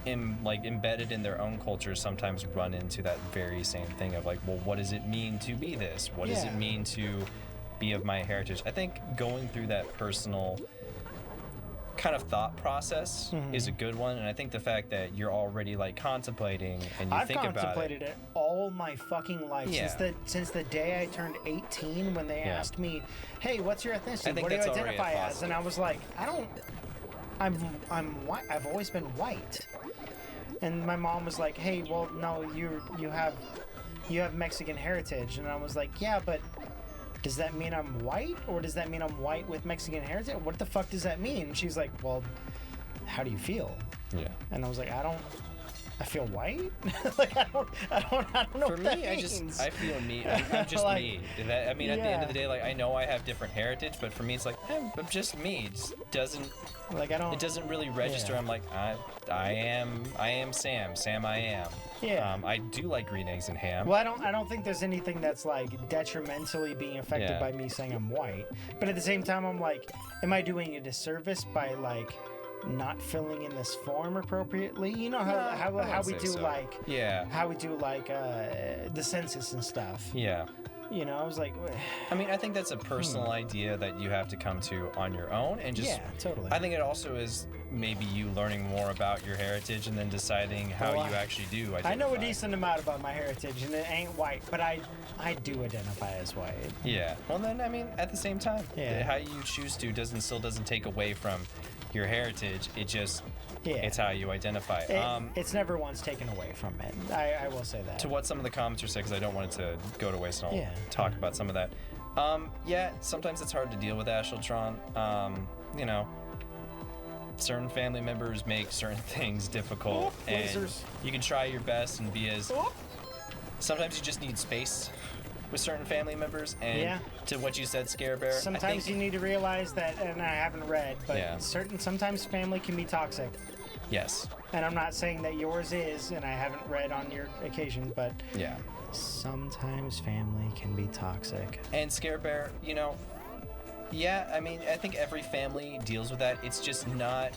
embedded in their own culture sometimes run into that very same thing of like, well, what does it mean to be this? What does it mean to be of my heritage? I think going through that personal kind of thought process is a good one, and I think the fact that you're already like contemplating and you think about it. I've contemplated it all my fucking life since the day I turned 18 when they asked me, "Hey, what's your ethnicity? What do you identify as?" And I was like, I'm white. I've always been white. And my mom was like, "Hey, well, no, you have Mexican heritage." And I was like, "Yeah, but does that mean I'm white, or does that mean I'm white with Mexican heritage? What the fuck does that mean?" And she's like, "Well, how do you feel?" Yeah. And I was like, I feel white. Like, I don't know. For me, I feel me. I'm just like, me. At the end of the day, like, I know I have different heritage, but for me, it's like, I'm just me. It just doesn't. Like, it doesn't really register. I'm like, I am Sam. Sam, I am. Yeah. I do like green eggs and ham. Well, I don't think there's anything that's like detrimentally being affected by me saying I'm white. But at the same time, I'm like, am I doing a disservice by like not filling in this form appropriately. You know how we do so. like how we do like the census and stuff. Yeah. You know, I was like, I mean, I think that's a personal idea that you have to come to on your own, and just totally. I think it also is maybe you learning more about your heritage and then deciding how you actually do identify. I know a decent amount about my heritage, and it ain't white, but I do identify as white. Yeah. Well, then, I mean, at the same time, how you choose to still doesn't take away from your heritage. It just it's how you identify. It's never once taken away from it. I will say that. To what some of the comments are saying, because I don't want it to go to waste, and I'll talk about some of that. Sometimes it's hard to deal with Asheltron. You know, certain family members make certain things difficult, and you can try your best and be as. Sometimes you just need space with certain family members, and to what you said, Scare Bear. Sometimes you need to realize that, and I haven't read, but sometimes family can be toxic. Yes. And I'm not saying that yours is, and I haven't read on your occasion, but sometimes family can be toxic. And Scare Bear, you know, I mean, I think every family deals with that. It's just not.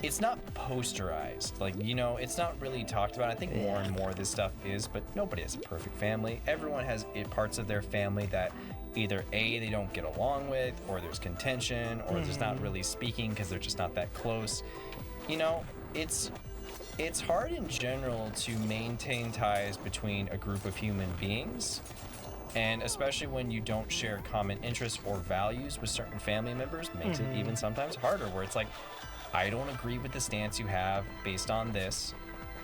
It's not posterized, like, you know, it's not really talked about. I think more and more this stuff is, but nobody has a perfect family. Everyone has parts of their family that either A, they don't get along with, or there's contention, or there's not really speaking because they're just not that close. You know, it's hard in general to maintain ties between a group of human beings, and especially when you don't share common interests or values with certain family members, makes it even sometimes harder, where it's like, I don't agree with the stance you have based on this.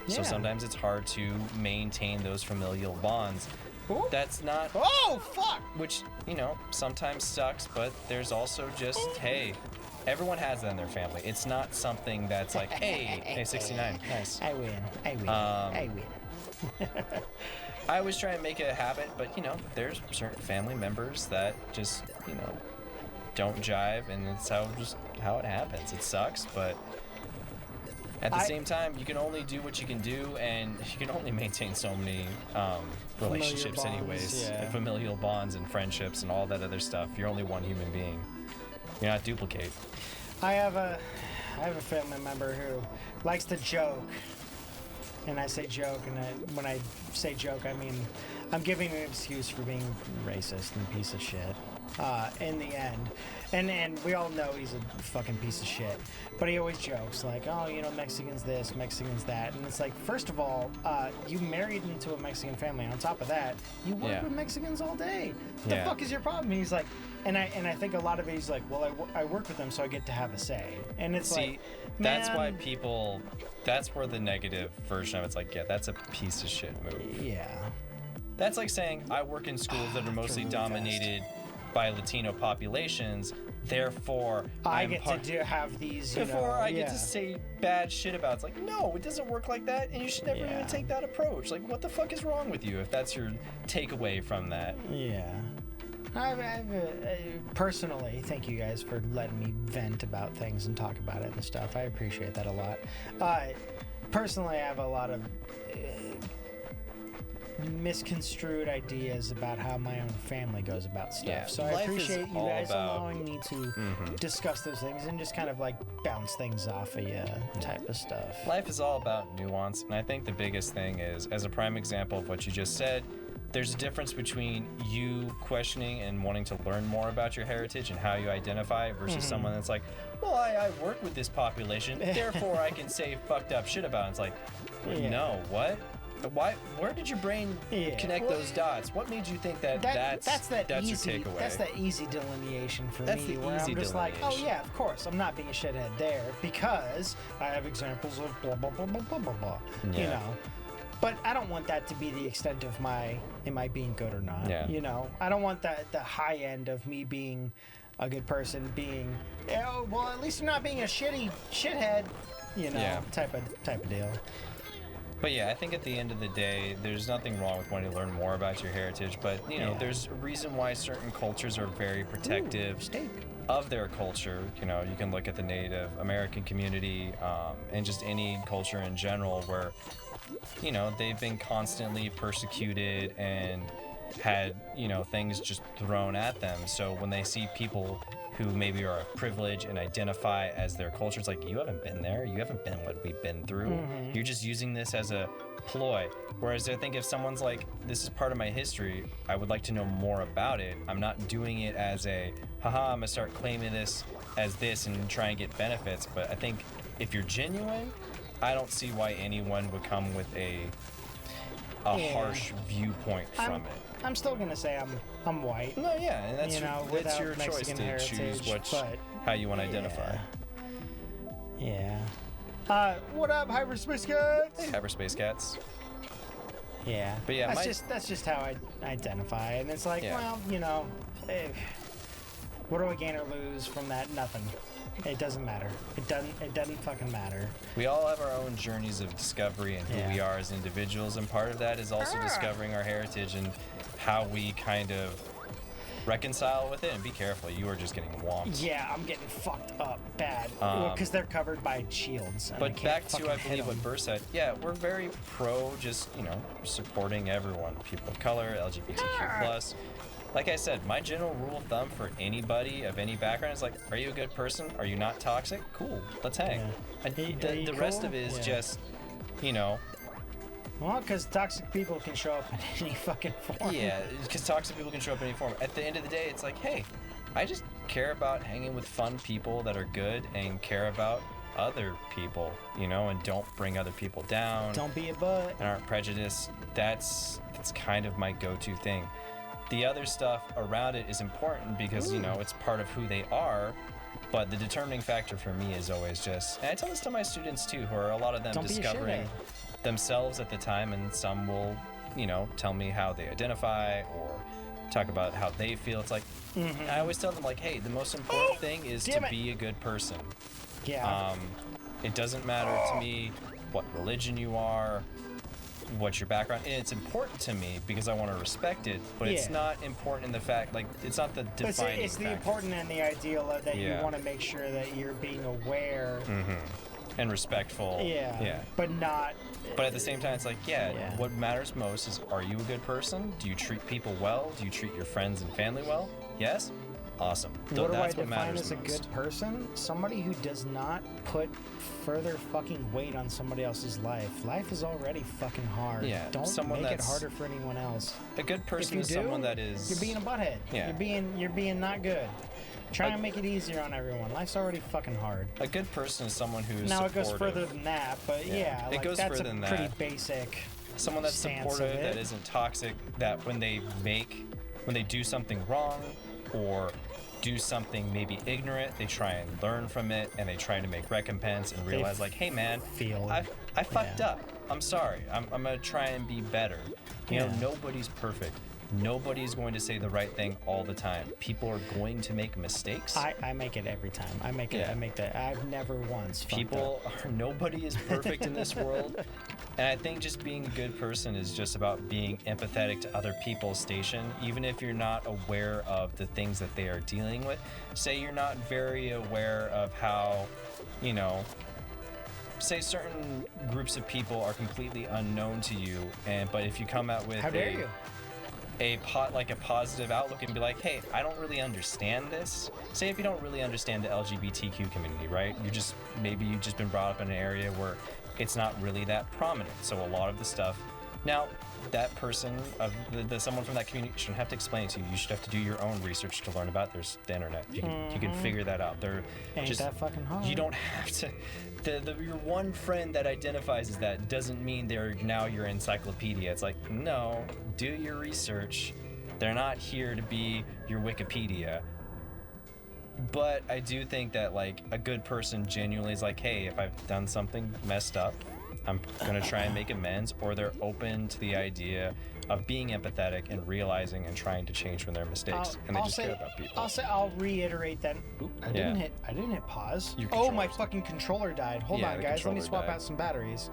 So sometimes it's hard to maintain those familial bonds. Ooh. That's not... Oh, fuck! Which, you know, sometimes sucks, but there's also just, hey, everyone has that in their family. It's not something that's like, hey, 69, nice. I win. I always try and make it a habit, but, you know, there's certain family members that just, you know, don't jive, and it's how it happens. It sucks, but at the same time, you can only do what you can do, and you can only maintain so many relationships anyways, and familial bonds and friendships and all that other stuff. You're only one human being. You're not duplicate. I have a family member who likes to joke, and I say joke, and when I say joke, I mean I'm giving an excuse for being racist and a piece of shit. In the end, and we all know he's a fucking piece of shit, but he always jokes like, oh, you know, Mexicans this, Mexicans that, and it's like, first of all, you married into a Mexican family. On top of that, you work with Mexicans all day. What the fuck is your problem? And he's like, and I think a lot of it, he's like, well, I work with them, so I get to have a say, and it's like, that's why people, that's where the negative version of it's like, that's a piece of shit move. Yeah. That's like saying I work in schools that are mostly dominated by Latino populations, therefore I get to have these, you before know, I get to say bad shit about it. It's like, no, it doesn't work like that, and you should never even take that approach. Like, what the fuck is wrong with you if that's your takeaway from that? Yeah. Personally, thank you guys for letting me vent about things and talk about it and stuff. I appreciate that a lot. Personally, I have a lot of misconstrued ideas about how my own family goes about stuff. So I appreciate you guys allowing me to discuss those things and just kind of like bounce things off of you type of stuff. Life is all about nuance, and I think the biggest thing is, as a prime example of what you just said, there's a difference between you questioning and wanting to learn more about your heritage and how you identify versus someone that's like, well, I work with this population, therefore I can say fucked up shit about it. It's like, no, what? Why? Where did your brain connect those dots? What made you think that's that easy, your takeaway? That's that easy delineation for that's me. The where easy I'm just delineation. like, oh yeah, of course, I'm not being a shithead there because I have examples of blah blah blah blah blah blah blah. Yeah. You know, but I don't want that to be the extent of am I being good or not? Yeah. You know, I don't want the high end of me being a good person being, well, at least you're not being a shithead. You know, type of deal. But yeah, I think at the end of the day, there's nothing wrong with wanting to learn more about your heritage, but you know, there's a reason why certain cultures are very protective of their culture. You know, you can look at the Native American community and just any culture in general where, you know, they've been constantly persecuted and had, things just thrown at them. So when they see people who maybe are of privilege and identify as their culture, it's like, you haven't been there. You haven't been what we've been through. You're just using this as a ploy. Whereas I think if someone's like, this is part of my history, I would like to know more about it. I'm not doing it as a, haha, I'm gonna start claiming this as this and try and get benefits. But I think if you're genuine, I don't see why anyone would come with a harsh viewpoint from it. I'm still gonna say I'm white. No, yeah, and that's without your choice Mexican to heritage, choose but how you want to identify. Yeah. What up, hyperspace cats? Hey, hyperspace cats. Yeah. But yeah, that's just how I identify, and it's like, Yeah. well, what do I gain or lose from that? Nothing. It doesn't matter. It doesn't fucking matter. We all have our own journeys of discovery and who we are as individuals, and part of that is also discovering our heritage and how we kind of reconcile with it. And be careful, you are just getting whomped. Yeah, I'm getting fucked up bad. Because they're covered by shields. And But back to, I believe, what Burr said. Yeah, we're very pro just, supporting everyone. People of color, LGBTQ+. Like I said, my general rule of thumb for anybody of any background is like, are you a good person? Are you not toxic? Cool, let's hang. Yeah. The rest of it is just, Well, because toxic people can show up in any fucking form. Yeah, because toxic people can show up in any form. At the end of the day, it's like, hey, I just care about hanging with fun people that are good and care about other people, and don't bring other people down. Don't be a butt. And aren't prejudiced. That's kind of my go-to thing. The other stuff around it is important because, it's part of who they are. But the determining factor for me is always just, and I tell this to my students too, who are a lot of them discovering themselves at the time, and some will, tell me how they identify or talk about how they feel. It's like, I always tell them, like, hey, the most important thing is to be a good person. Yeah. It doesn't matter to me what religion you are, what your background, and it's important to me because I want to respect it, but it's not important in the fact, like, it's not the defining it's the factor. important and the ideal of that you want to make sure that you're being aware and respectful. But not. But at the same time, it's like, what matters most is, are you a good person? Do you treat people well? Do you treat your friends and family well? Yes? Awesome. What do I That's what define matters as a most. good person? Somebody who does not put further fucking weight on somebody else's life. Life is already fucking hard. Yeah, Don't someone make it that's- harder for anyone else. A good person If you is someone that is... You're being a butthead. Yeah. You're being not good. Try and make it easier on everyone. Life's already fucking hard. A good person is someone who's Now it supportive. goes further than that, but It like, goes that's further a than pretty that. basic. Someone that's stance of supportive, it. that isn't toxic, that when they do something wrong or do something maybe ignorant, they try and learn from it, and they try to make recompense and realize, like, hey man, I fucked up. I'm sorry. I'm gonna try and be better. Nobody's perfect. Nobody's going to say the right thing all the time. People are going to make mistakes. I make it every time. I make that. I've never once. Nobody is perfect in this world. And I think just being a good person is just about being empathetic to other people's station, even if you're not aware of the things that they are dealing with. Say you're not very aware of how, say certain groups of people are completely unknown to you, but if you come out with a positive outlook and be like, hey, I don't really understand this. Say if you don't really understand the LGBTQ community, right? You've just been brought up in an area where it's not really that prominent. So a lot of the stuff. Now, that person, someone from that community shouldn't have to explain it to you. You should have to do your own research to learn about. There's the internet. You can figure that out. Ain't that fucking hard. You don't have to. Your one friend that identifies as that doesn't mean they're now your encyclopedia. It's like, no, do your research. They're not here to be your Wikipedia. But I do think that, like, a good person genuinely is like, hey, if I've done something messed up, I'm gonna try and make amends, or they're open to the idea of being empathetic and realizing and trying to change from their mistakes, and they care about people. I'll reiterate that. Oop, I didn't hit pause. Oh, my fucking controller died. Hold on, the guys. Let me controller swap died. out some batteries.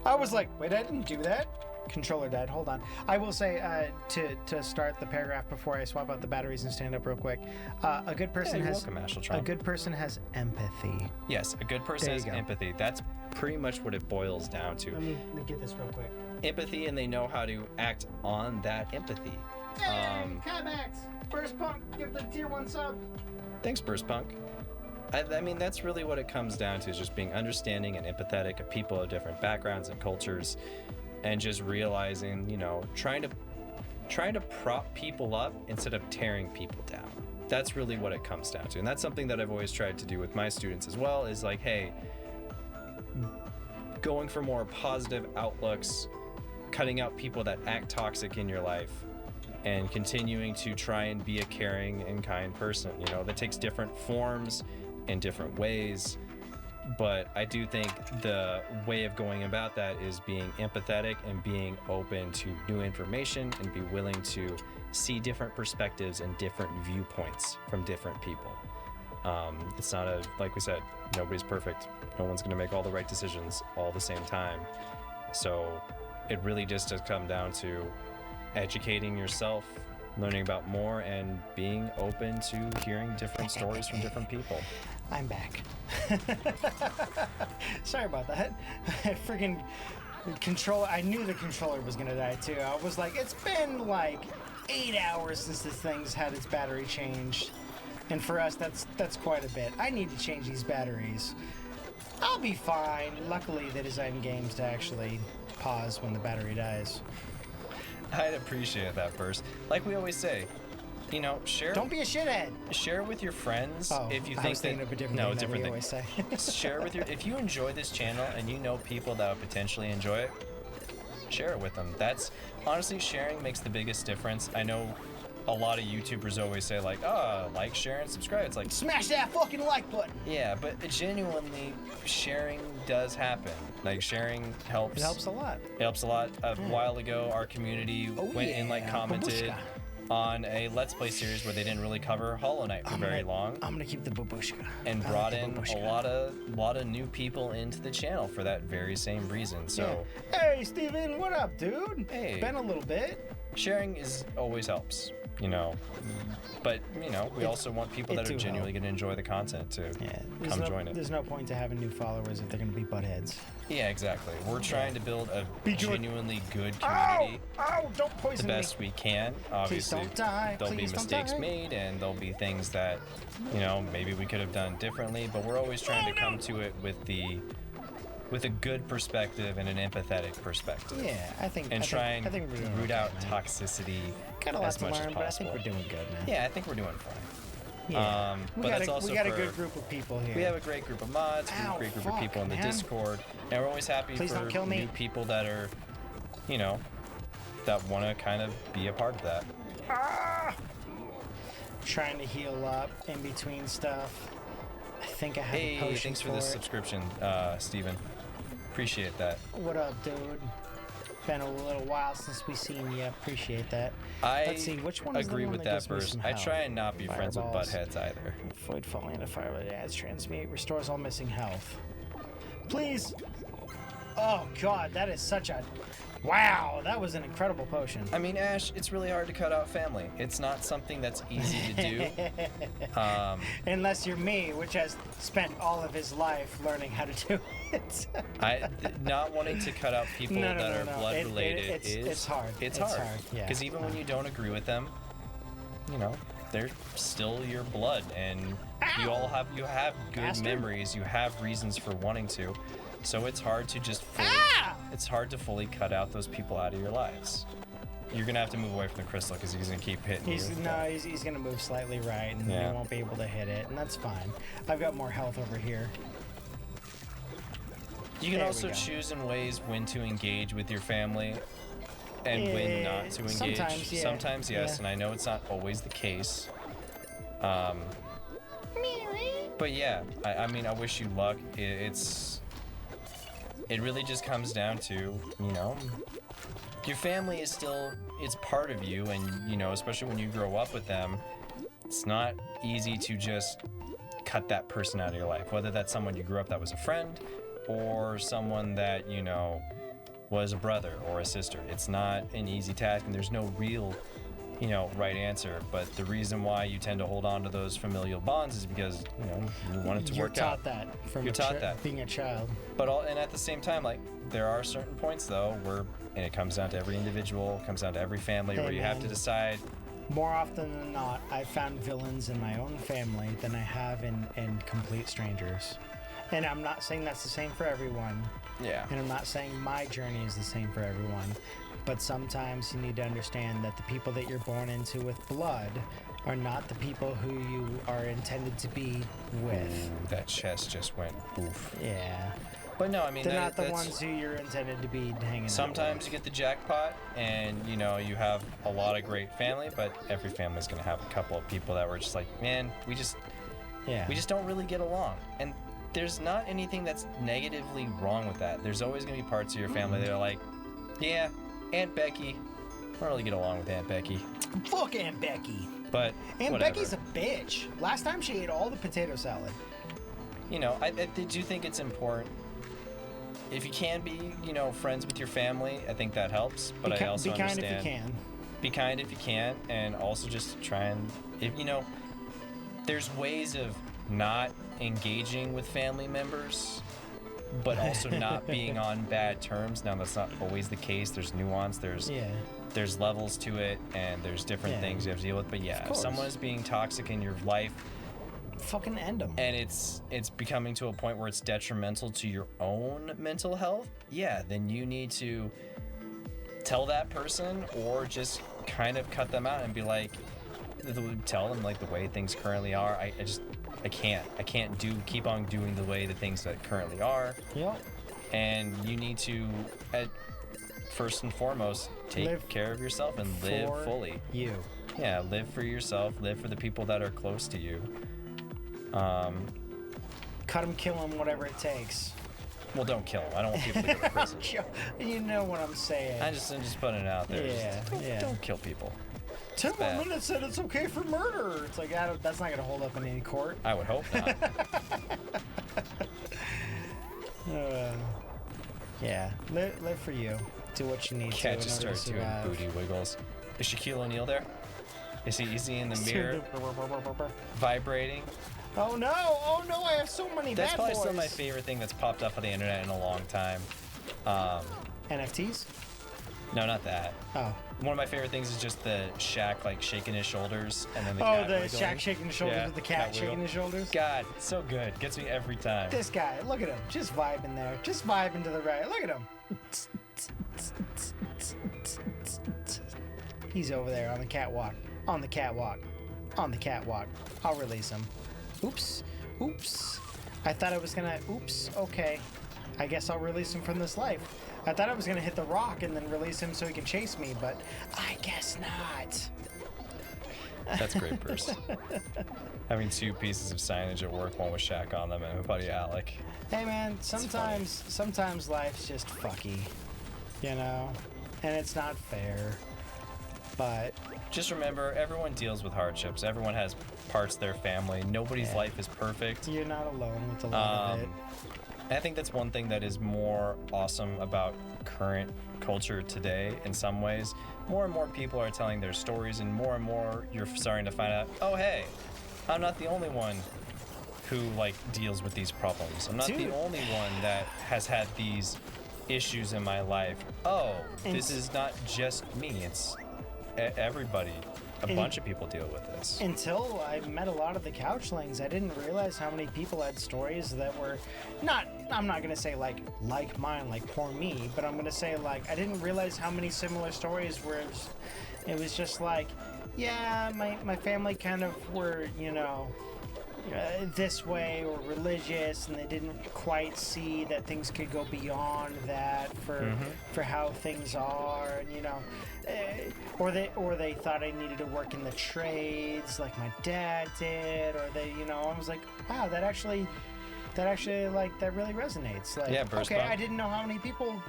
I was like, wait, I didn't do that. Controller died. Hold on. I will say to start the paragraph before I swap out the batteries and stand up real quick. A good person has welcome, Astral a good person has empathy. Yes, a good person There has you go. empathy. That's pretty much what it boils down to. Let me get this real quick. Empathy, and they know how to act on that empathy. Climax! Burst Punk, give the tier 1 sub. Thanks, Burst Punk. I mean, that's really what it comes down to, is just being understanding and empathetic of people of different backgrounds and cultures, and just realizing, trying to prop people up instead of tearing people down. That's really what it comes down to. And that's something that I've always tried to do with my students as well, is like, hey, going for more positive outlooks, cutting out people that act toxic in your life, and continuing to try and be a caring and kind person. That takes different forms in different ways, but I do think the way of going about that is being empathetic and being open to new information and be willing to see different perspectives and different viewpoints from different people. It's not like we said, nobody's perfect. No one's going to make all the right decisions all the same time. So it really just does come down to educating yourself, learning about more, and being open to hearing different stories from different people. I'm back. Sorry about that. Freaking controller. I knew the controller was gonna die too. I was like, it's been like 8 hours since this thing's had its battery changed, and for us, that's quite a bit. I need to change these batteries. I'll be fine. Luckily, they designed games to actually pause when the battery dies. I'd appreciate that, Burst. Like we always say, share. Don't be a shithead. Share with your friends if you I think was thinking that. of a different No, thing different that we thing. always say. Share with if you enjoy this channel and you know people that would potentially enjoy it, share it with them. That's honestly, sharing makes the biggest difference. I know a lot of YouTubers always say like, like, share, and subscribe. It's like, smash that fucking like button. Yeah, but genuinely, sharing does happen. Like, sharing helps. It helps a lot. It helps a lot. A while ago, our community went and commented on a Let's Play series where they didn't really cover Hollow Knight for very long. I'm gonna keep the babushka. And brought in a lot of new people into the channel for that very same reason. So, hey, Steven, what up, dude? Hey. It's been a little bit. Sharing always helps. But we also want people that are genuinely going to enjoy the content to come join it. There's no point to having new followers if they're going to be buttheads. Yeah, exactly. We're trying to build a genuinely good Ow! community. Don't poison the best we can. Obviously, don't die. There'll be Please don't mistakes die. made, and there'll be things that maybe we could have done differently. But we're always trying to come to it with a good perspective and an empathetic perspective. Yeah, I think. And try and we're doing root okay, out man. toxicity Got a lot as to much learn, as but I think possible. we're doing good, man. Yeah, I think we're doing fine. Yeah. But that's also we got a good group of people here. We have a great group of mods. We have a great group of people in the Discord, and we're always happy Please don't kill for me. new people that are, that want to kind of be a part of that. Trying to heal up in between stuff. I think I have a potion thanks for the subscription, Steven. Appreciate that. What up, dude? Been a little while since we seen you. Appreciate that. Let's see, which one is agree the one with that that gives me Burst. some I health? try and not be friends with Fireballs. buttheads either. Avoid falling into fire with adds transmute. Restores all missing health. Please. Oh god, that is such a... Wow, that was an incredible potion. I mean, Ash, it's really hard to cut out family. It's not something that's easy to do. Unless you're me, which has spent all of his life learning how to do it. Not wanting to cut out people that are blood related it's hard. It's hard. Yeah. Because even when you don't agree with them, they're still your blood, and you have good Bastard. memories. You have reasons for wanting to. So it's hard to just fully cut out those people out of your lives. You're gonna have to move away from the crystal because he's gonna keep hitting you. He's gonna move slightly right, and you won't be able to hit it, and that's fine. I've got more health over here. You can also choose in ways when to engage with your family and when not to engage. Sometimes yes, and I know it's not always the case. But yeah, I mean, I wish you luck. It really just comes down to, your family is still, it's part of you, and, especially when you grow up with them, it's not easy to just cut that person out of your life, whether that's someone you grew up that was a friend, or someone that, was a brother or a sister. It's not an easy task, and there's no real, right answer. But the reason why you tend to hold on to those familial bonds is because, you want it to work out. You're taught that from You're taught that. being a child. But and at the same time, like, there are certain points though where, and it comes down to every individual, comes down to every family, Hey, where you have to man. decide. More often than not, I've found villains in my own family than I have in complete strangers. And I'm not saying that's the same for everyone. Yeah. And I'm not saying my journey is the same for everyone. But sometimes you need to understand that the people that you're born into with blood are not the people who you are intended to be with. Ooh, that chest just went boof. Yeah. But no, I mean, They're not the that's, ones who you're intended to be hanging out sometimes with. you get the jackpot and, you know, you have a lot of great family, but every family's going to have a couple of people that were just like, man, we just don't really get along. And there's not anything that's negatively wrong with that. There's always going to be parts of your family that are like, yeah, Aunt Becky, I don't really get along with Aunt Becky. Fuck Aunt Becky. But Aunt whatever. Becky's a bitch. Last time she ate all the potato salad. You know, I do think it's important. If you can be, you know, friends with your family, I think that helps. But I also be kind understand. if you can. Be kind if you can, and also just try and, if you know, there's ways of not engaging with family members, but also not being on bad terms. Now that's not always the case. There's nuance. There's levels to it, and there's different things you have to deal with. But yeah, if someone is being toxic in your life, fucking end them. and it's becoming to a point where it's detrimental to your own mental health, yeah, then you need to tell that person or just kind of cut them out and be like, tell them like the way things currently are. I can't keep on doing the way the things that currently are. Yep. And you need to, first and foremost, take care of yourself and live fully. You. Yeah, live for yourself, live for the people that are close to you. Cut them, kill them, whatever it takes. Well, don't kill them. I don't want people to go to prison. You know what I'm saying. I'm just putting it out there. Don't kill people. 10 more minutes said it's okay for murder. It's like, that's not going to hold up in any court. I would hope not. Yeah, live for you. Do what you need Cat to. just started doing booty wiggles. Is Shaquille O'Neal there? Is he in the mirror vibrating? Oh no! Oh no! I have so many That's bad probably boys. still my favorite thing that's popped up on the internet in a long time. NFTs? No, not that. Oh. One of my favorite things is just the Shaq like shaking his shoulders and then the Oh, cat the wiggling. Shaq shaking his shoulders with the cat shaking wiggle. his shoulders? God, it's so good. Gets me every time. This guy, look at him. Just vibing there. Just vibing to the right. Look at him. He's over there on the catwalk. On the catwalk. On the catwalk. I'll release him. Oops. Oops. I thought I was gonna... Oops. Okay. I guess I'll release him from this life. I thought I was gonna hit the rock and then release him so he can chase me, but I guess not. That's great, Bruce. Having two pieces of signage at work, one with Shaq on them and my buddy Alec. Hey man, sometimes life's just fucky, you know? And it's not fair. But just remember, everyone deals with hardships. Everyone has parts of their family. Nobody's life is perfect. You're not alone with a lot of it. I think that's one thing that is more awesome about current culture today in some ways. More and more people are telling their stories, and more you're starting to find out, oh hey, I'm not the only one who like deals with these problems. I'm not the only one that has had these issues in my life. Oh, this is not just me, it's everybody. A bunch of people deal with this. Until I met a lot of the couchlings, I didn't realize how many people had stories that were not, I'm not going to say like mine, like poor me, but I'm going to say like, I didn't realize how many similar stories where it was just like, yeah, my family kind of were, you know, this way or religious, and they didn't quite see that things could go beyond that for how things are, and you know, or they thought I needed to work in the trades like my dad did, or they, you know, I was like, wow, that actually like that really resonates. Like, yeah, okay, I didn't know how many people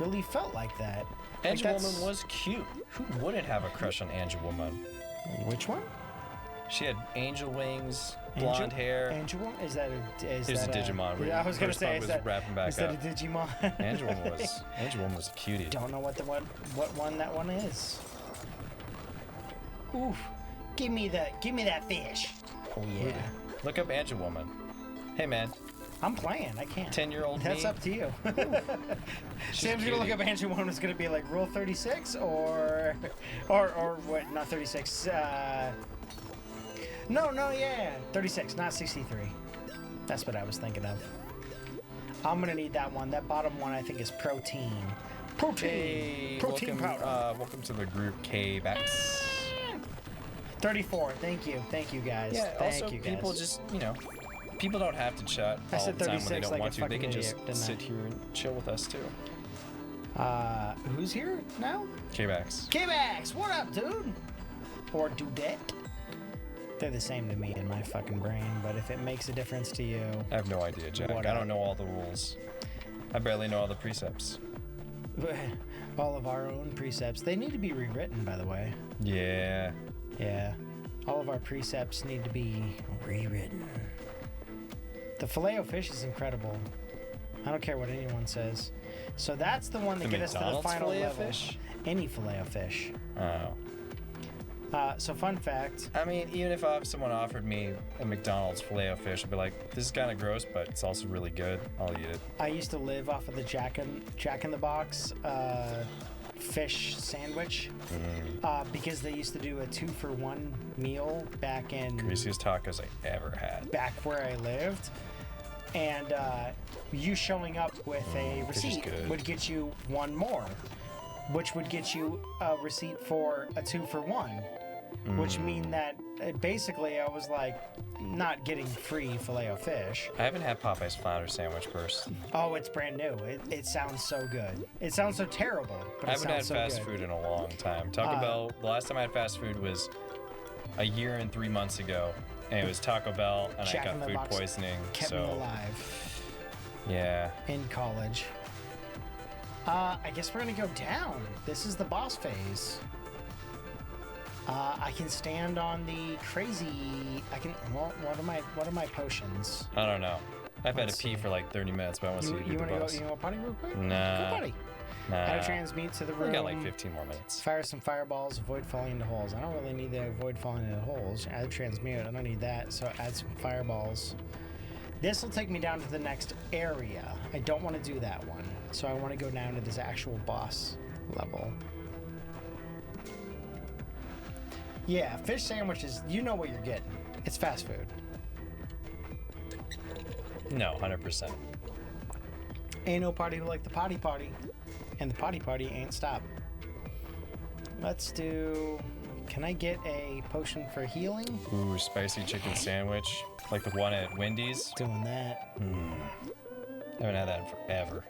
really felt like that. Angel Woman was cute. Who wouldn't have a crush on Angel Woman? Which one? She had angel wings, blonde hair. Angel Woman? Is that a Digimon. Yeah, I was gonna say, is that a Digimon? Angel Woman was a cutie. Don't know what one that one is. Oof! Give me that fish. Oh yeah. Look up Angel Woman. Hey man, I'm playing. I can't. 10-year-old me. That's up to you. Sam's gonna look up Banshee 1. It's gonna be like rule 36 or what? Not 36. No, yeah, 36, not 63. That's what I was thinking of. I'm gonna need that one. That bottom one I think is protein. Hey, Protein welcome, powder. welcome to the group K-Bax. 34. Thank you guys. Yeah. Thank Also, you guys. people just people don't have to chat I all said the time when they 36 don't like want a to. They fucking can just idiot, didn't sit I? here and chill with us too. Who's here now? K-Bax. K-Bax, what up, dude? Or dudette? They're the same to me in my fucking brain, but if it makes a difference to you, I have no idea, Jack. What I up? don't know all the rules. I barely know all the precepts. all of our own precepts, they need to be rewritten, by the way. Yeah. Yeah, all of our precepts need to be rewritten. The Filet-O-Fish is incredible. I don't care what anyone says. So that's the one that The gets us to the McDonald's final level. Filet-O-Fish? Any Filet-O-Fish. Oh. So fun fact. I mean, even if someone offered me a McDonald's Filet-O-Fish, I'd be like, this is kind of gross, but it's also really good. I'll eat it. I used to live off of the Jack in the Box fish sandwich because they used to do a 2-for-1 meal back in Greasiest tacos I ever had. back where I lived, and you showing up with a fish is receipt good. would get you one more, which would get you a receipt for a 2-for-1, which mean that basically I was like not getting free Filet-O-Fish. I haven't had Popeye's flounder sandwich first. Oh, it's brand new. It sounds so good. It sounds so terrible, but I it haven't had sounds so fast good. food in a long time. Taco Bell, the last time I had fast food was a year and 3 months ago, and it was Taco Bell, and Jack I in got the food Box poisoning. Kept me So, alive yeah. in college. I guess we're gonna go down. This is the boss phase. I can stand on the crazy. I can. Well, what are my potions? I don't know. I've had Let's to pee see. for like 30 minutes, but I want to see you do the want to go? boss. You want to potty real quick? Nah. Go potty. How to transmute to the room. We got like 15 more minutes. Fire some fireballs. Avoid falling into holes. I don't really need to avoid falling into holes. Add transmute. I don't need that. So add some fireballs. This will take me down to the next area. I don't want to do that one. So I want to go down to this actual boss level. Yeah, fish sandwiches, you know what you're getting. It's fast food. No, 100%. Ain't no party like the potty party. And the potty party ain't stopped. Let's do... Can I get a potion for healing? Ooh, spicy chicken sandwich. Like the one at Wendy's. Doing that. Haven't had that in forever.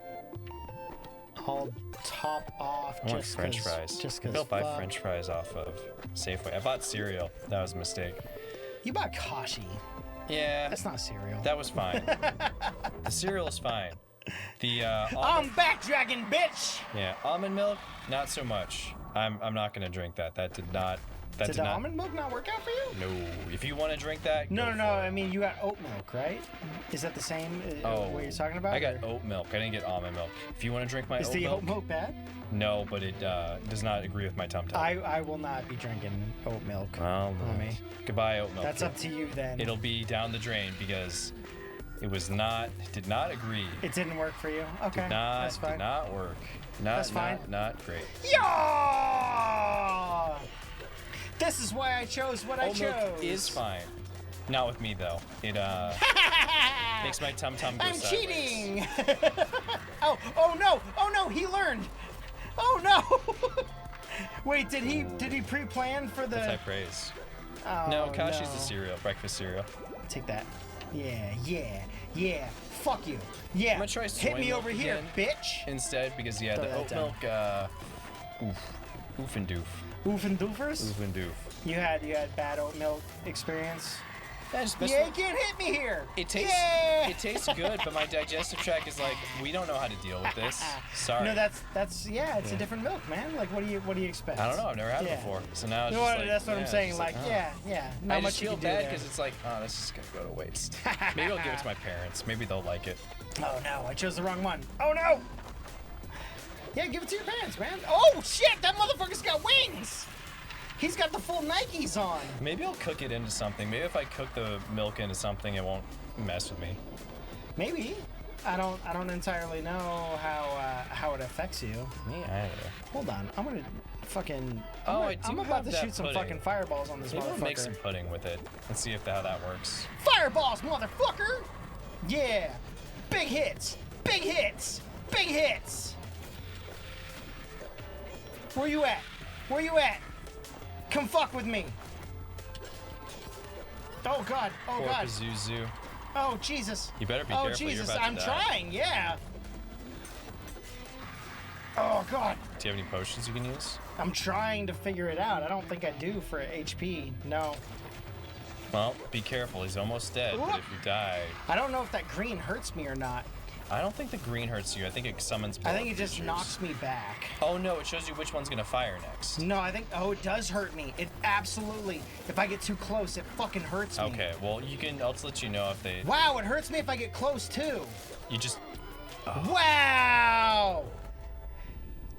I'll top off I want just french 'cause- fries. Just I because. built buy french fries off of Safeway. I bought cereal. That was a mistake. You bought Kashi. Yeah, That's not cereal. that was fine. The cereal is fine. The I'm backtracking, bitch! almond milk, not so much. I'm not gonna drink that. That did not. That Did did the not. almond milk not work out for you? No. If you want to drink that, No, go no, no. for it. I mean, you got oat milk, right? Is that the same what you're talking about? I got or- oat milk. I didn't get almond milk. If you want to drink my Is oat the milk, oat milk bad? no, but it does not agree with my tum tum. I will not be drinking oat milk. Well, Mommy. goodbye oat milk. That's up to you then. It'll be down the drain because it did not agree. It didn't work for you? Okay. That's fine. Did not work. That's fine. Not great. Yeah! This is why I chose what I Oat chose. milk is fine. Not with me though. It makes my tum tum go I'm sideways. cheating. oh no, he learned. Oh no. Wait, did he pre-plan for the That's high praise. Oh, No, Kashi's no. the cereal, breakfast cereal. Take that. Yeah. Fuck you. Yeah. I'm gonna try soy Hit me milk over here, again. bitch. Instead, because yeah, Throw the that oat down. milk, oof and doof. Oof and doofers. Oof and doof. You had bad oat milk experience. Especially, Yeah, you can't hit me here. it tastes Yeah. it tastes good, but my digestive tract is like, we don't know how to deal with this. Sorry. No, it's a different milk, man. Like, what do you expect? I don't know. I've never had it Yeah. before. So now it's You know just what, like, that's what I'm it's saying. just Like, oh. yeah. Not I much just you feel can do bad there. because it's like, oh, this is gonna go to waste. Maybe I'll give it to my parents. Maybe they'll like it. Oh no, I chose the wrong one. Oh no! Yeah, give it to your parents, man. Oh shit, that motherfucker's got wings! He's got the full Nikes on. Maybe I'll cook it into something. Maybe if I cook the milk into something, it won't mess with me. Maybe. I don't entirely know how it affects you. Me either. Hold on, I'm gonna fucking. I'm have about to that shoot some pudding. fucking fireballs on this Maybe we'll motherfucker. make some pudding with it. Let's see how that works. Fireballs, motherfucker! Yeah, big hits, big hits, big hits. Where you at? Where you at? Come fuck with me. Oh god, oh Poor god. Pazuzu. Oh Jesus. You better be Oh careful. Jesus, You're about I'm to die. trying, yeah. Oh god. Do you have any potions you can use? I'm trying to figure it out. I don't think I do for HP. No. Well, be careful. He's almost dead. But if you die, I don't know if that green hurts me or not. I don't think the green hurts you. I think it summons. I think it just creatures. knocks me back. Oh no! It shows you which one's gonna fire next. No, I think. Oh, it does hurt me. It absolutely. If I get too close, it fucking hurts me. Okay. Well, you can. I'll just let you know if they. Wow, it hurts me if I get close too. You just. Wow.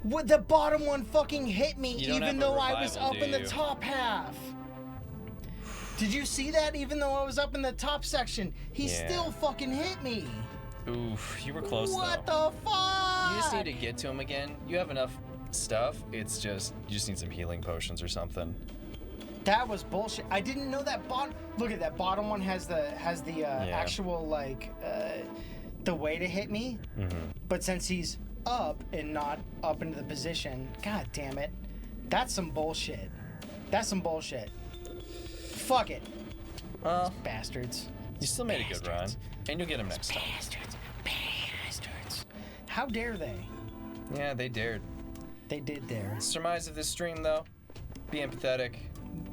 What, the bottom one fucking hit me, You don't even have a though I was revival, up do in the you? top half. Did you see that? Even though I was up in the top section, he Yeah. still fucking hit me. Oof! You were close What though. the fuck? You just need to get to him again. You have enough stuff. It's just you just need some healing potions or something. That was bullshit. I didn't know that bottom. Look at that bottom one has the actual like the way to hit me. Mm-hmm. But since he's up and not up into the position, god damn it, that's some bullshit. That's some bullshit. Fuck it, Well, bastards. you still made a good run, and you'll get him next time. Bastards. How dare they? Yeah, they dared. They did dare. Surmise of this stream though: be empathetic,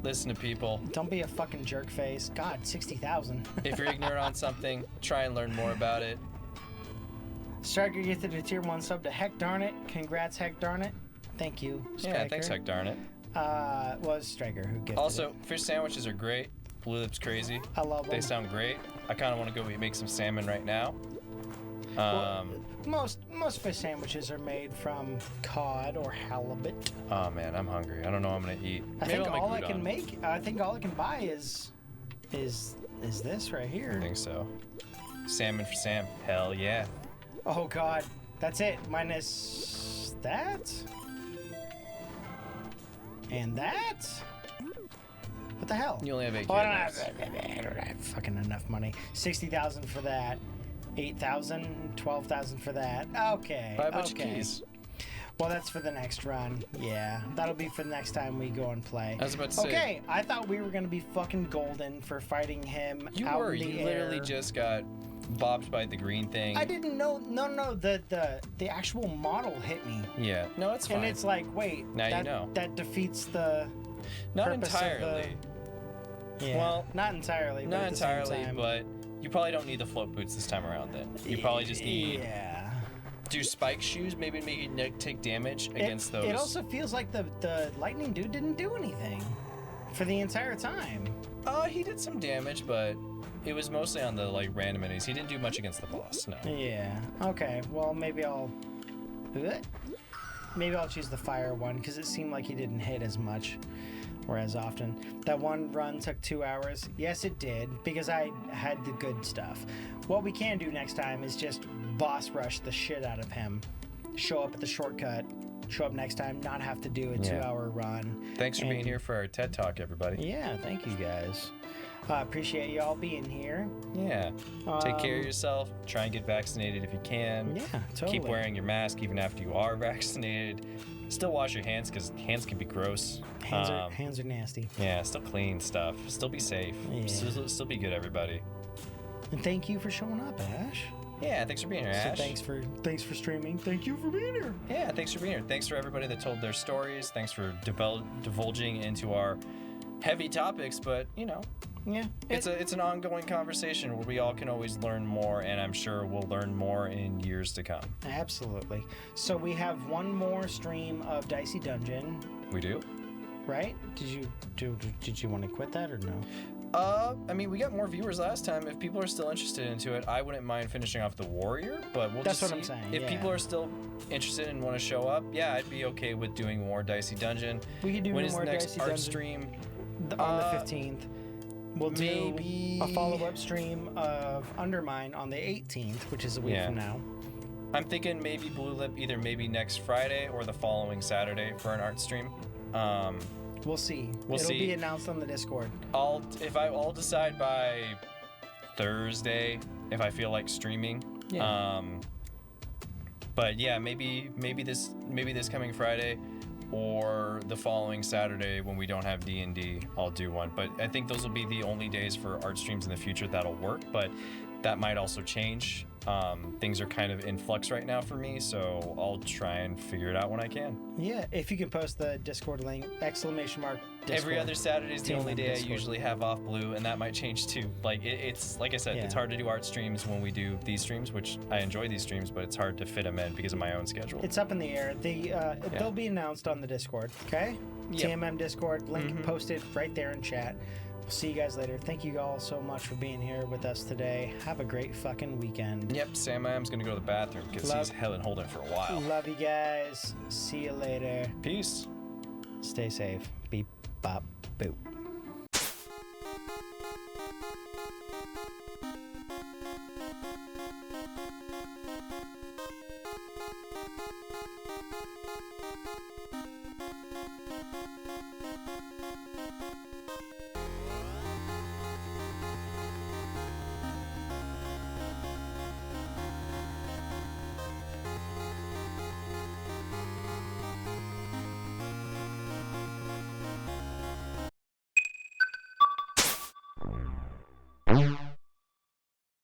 listen to people. Don't be a fucking jerk face. God, 60,000. If you're ignorant on something, try and learn more about it. Striker gifted a tier 1 sub to Heck Darn It. Congrats, Heck Darn It. Thank you, Striker. Yeah, thanks, heck darn it. Was Striker who gifted Also, it. fish sandwiches are great. Blue Lips crazy. I love them. They sound great. I kind of want to go make some salmon right now. Most fish sandwiches are made from cod or halibut. Oh man, I'm hungry. I don't know what I'm gonna eat. I Maybe think I'll all I make can udon. make. I think all I can buy is this right here. I think so. Salmon for Sam. Hell yeah. Oh god, that's it. Minus that and that. What the hell? You only have 8 Oh, I don't have fucking enough money. 60,000 for that. 8,000, 12,000 for that. Okay. Buy a bunch okay. of keys. Well, that's for the next run. Yeah, that'll be for the next time we go and play. I was about to say. Okay, I thought we were gonna be fucking golden for fighting him You out were. in the You air. literally just got bopped by the green thing. I didn't know. No. The actual model hit me, Yeah. No, it's fine. and it's like, wait. Now you that, know. That defeats the. Not purpose of entirely. Yeah. Well, not entirely. But Not at the same entirely, time, but you probably don't need the float boots this time around then. You probably just need. Yeah. Do spike shoes maybe make you take damage against those? It also feels like the lightning dude didn't do anything for the entire time. He did some damage, but it was mostly on the like random enemies. He didn't do much against the boss. No. Yeah. Okay. Well, maybe I'll choose the fire one because it seemed like he didn't hit as much or as often. That one run took 2 hours. Yes, it did because I had the good stuff. What we can do next time is just boss rush the shit out of him. Show up at the shortcut. Show up next time. Not have to do a 2-hour run. Thanks for And- being here for our TED Talk, everybody. Yeah. Thank you guys. Appreciate y'all being here. Yeah. Take care of yourself. Try and get vaccinated if you can. Yeah. Totally. Keep wearing your mask even after you are vaccinated. Still wash your hands because hands can be gross. Hands are nasty. Yeah, still clean stuff. Still be safe. Yeah. Still be good, everybody. And thank you for showing up, Ash. Yeah, thanks for being here, Ash. So thanks for streaming. Thank you for being here. Yeah, thanks for being here. Thanks for everybody that told their stories. Thanks for divulging into our heavy topics, but you know, Yeah. it's an ongoing conversation where we all can always learn more, and I'm sure we'll learn more in years to come. Absolutely. So we have one more stream of Dicey Dungeon, We do. right? Did you want to quit that or no? I mean, we got more viewers last time. If people are still interested into it, I wouldn't mind finishing off the Warrior, but we'll That's just what see. I'm saying, If yeah. people are still interested and want to show up, yeah, I'd be okay with doing more Dicey Dungeon. We could do When is more the next Dicey art Dungeon stream? on the 15th. We'll do maybe a follow-up stream of UnderMine on the 18th, which is a week from now. I'm thinking maybe Blue Lip either maybe next Friday or the following Saturday for an art stream. We'll see. It'll be announced on the Discord. I'll decide by Thursday if I feel like streaming. Yeah. But yeah, maybe this coming Friday or the following Saturday when we don't have D&D, I'll do one. But I think those will be the only days for art streams in the future that'll work, but that might also change. Things are kind of in flux right now for me, so I'll try and figure it out when I can. Yeah, if you can post the Discord link, !! Discord. Every other Saturday is the only day Discord. I usually have off Blue, and that might change too. Like it's like I said, it's hard to do art streams when we do these streams, which I enjoy these streams, but it's hard to fit them in because of my own schedule. It's up in the air. They'll be announced on the Discord. Okay. Yep. TMM Discord link posted right there in chat. We'll see you guys later. Thank you all so much for being here with us today. Have a great fucking weekend. Yep, Sam Am's gonna go to the bathroom because he's held and holding for a while. Love you guys. See you later. Peace. Stay safe. Beep, bop, boop.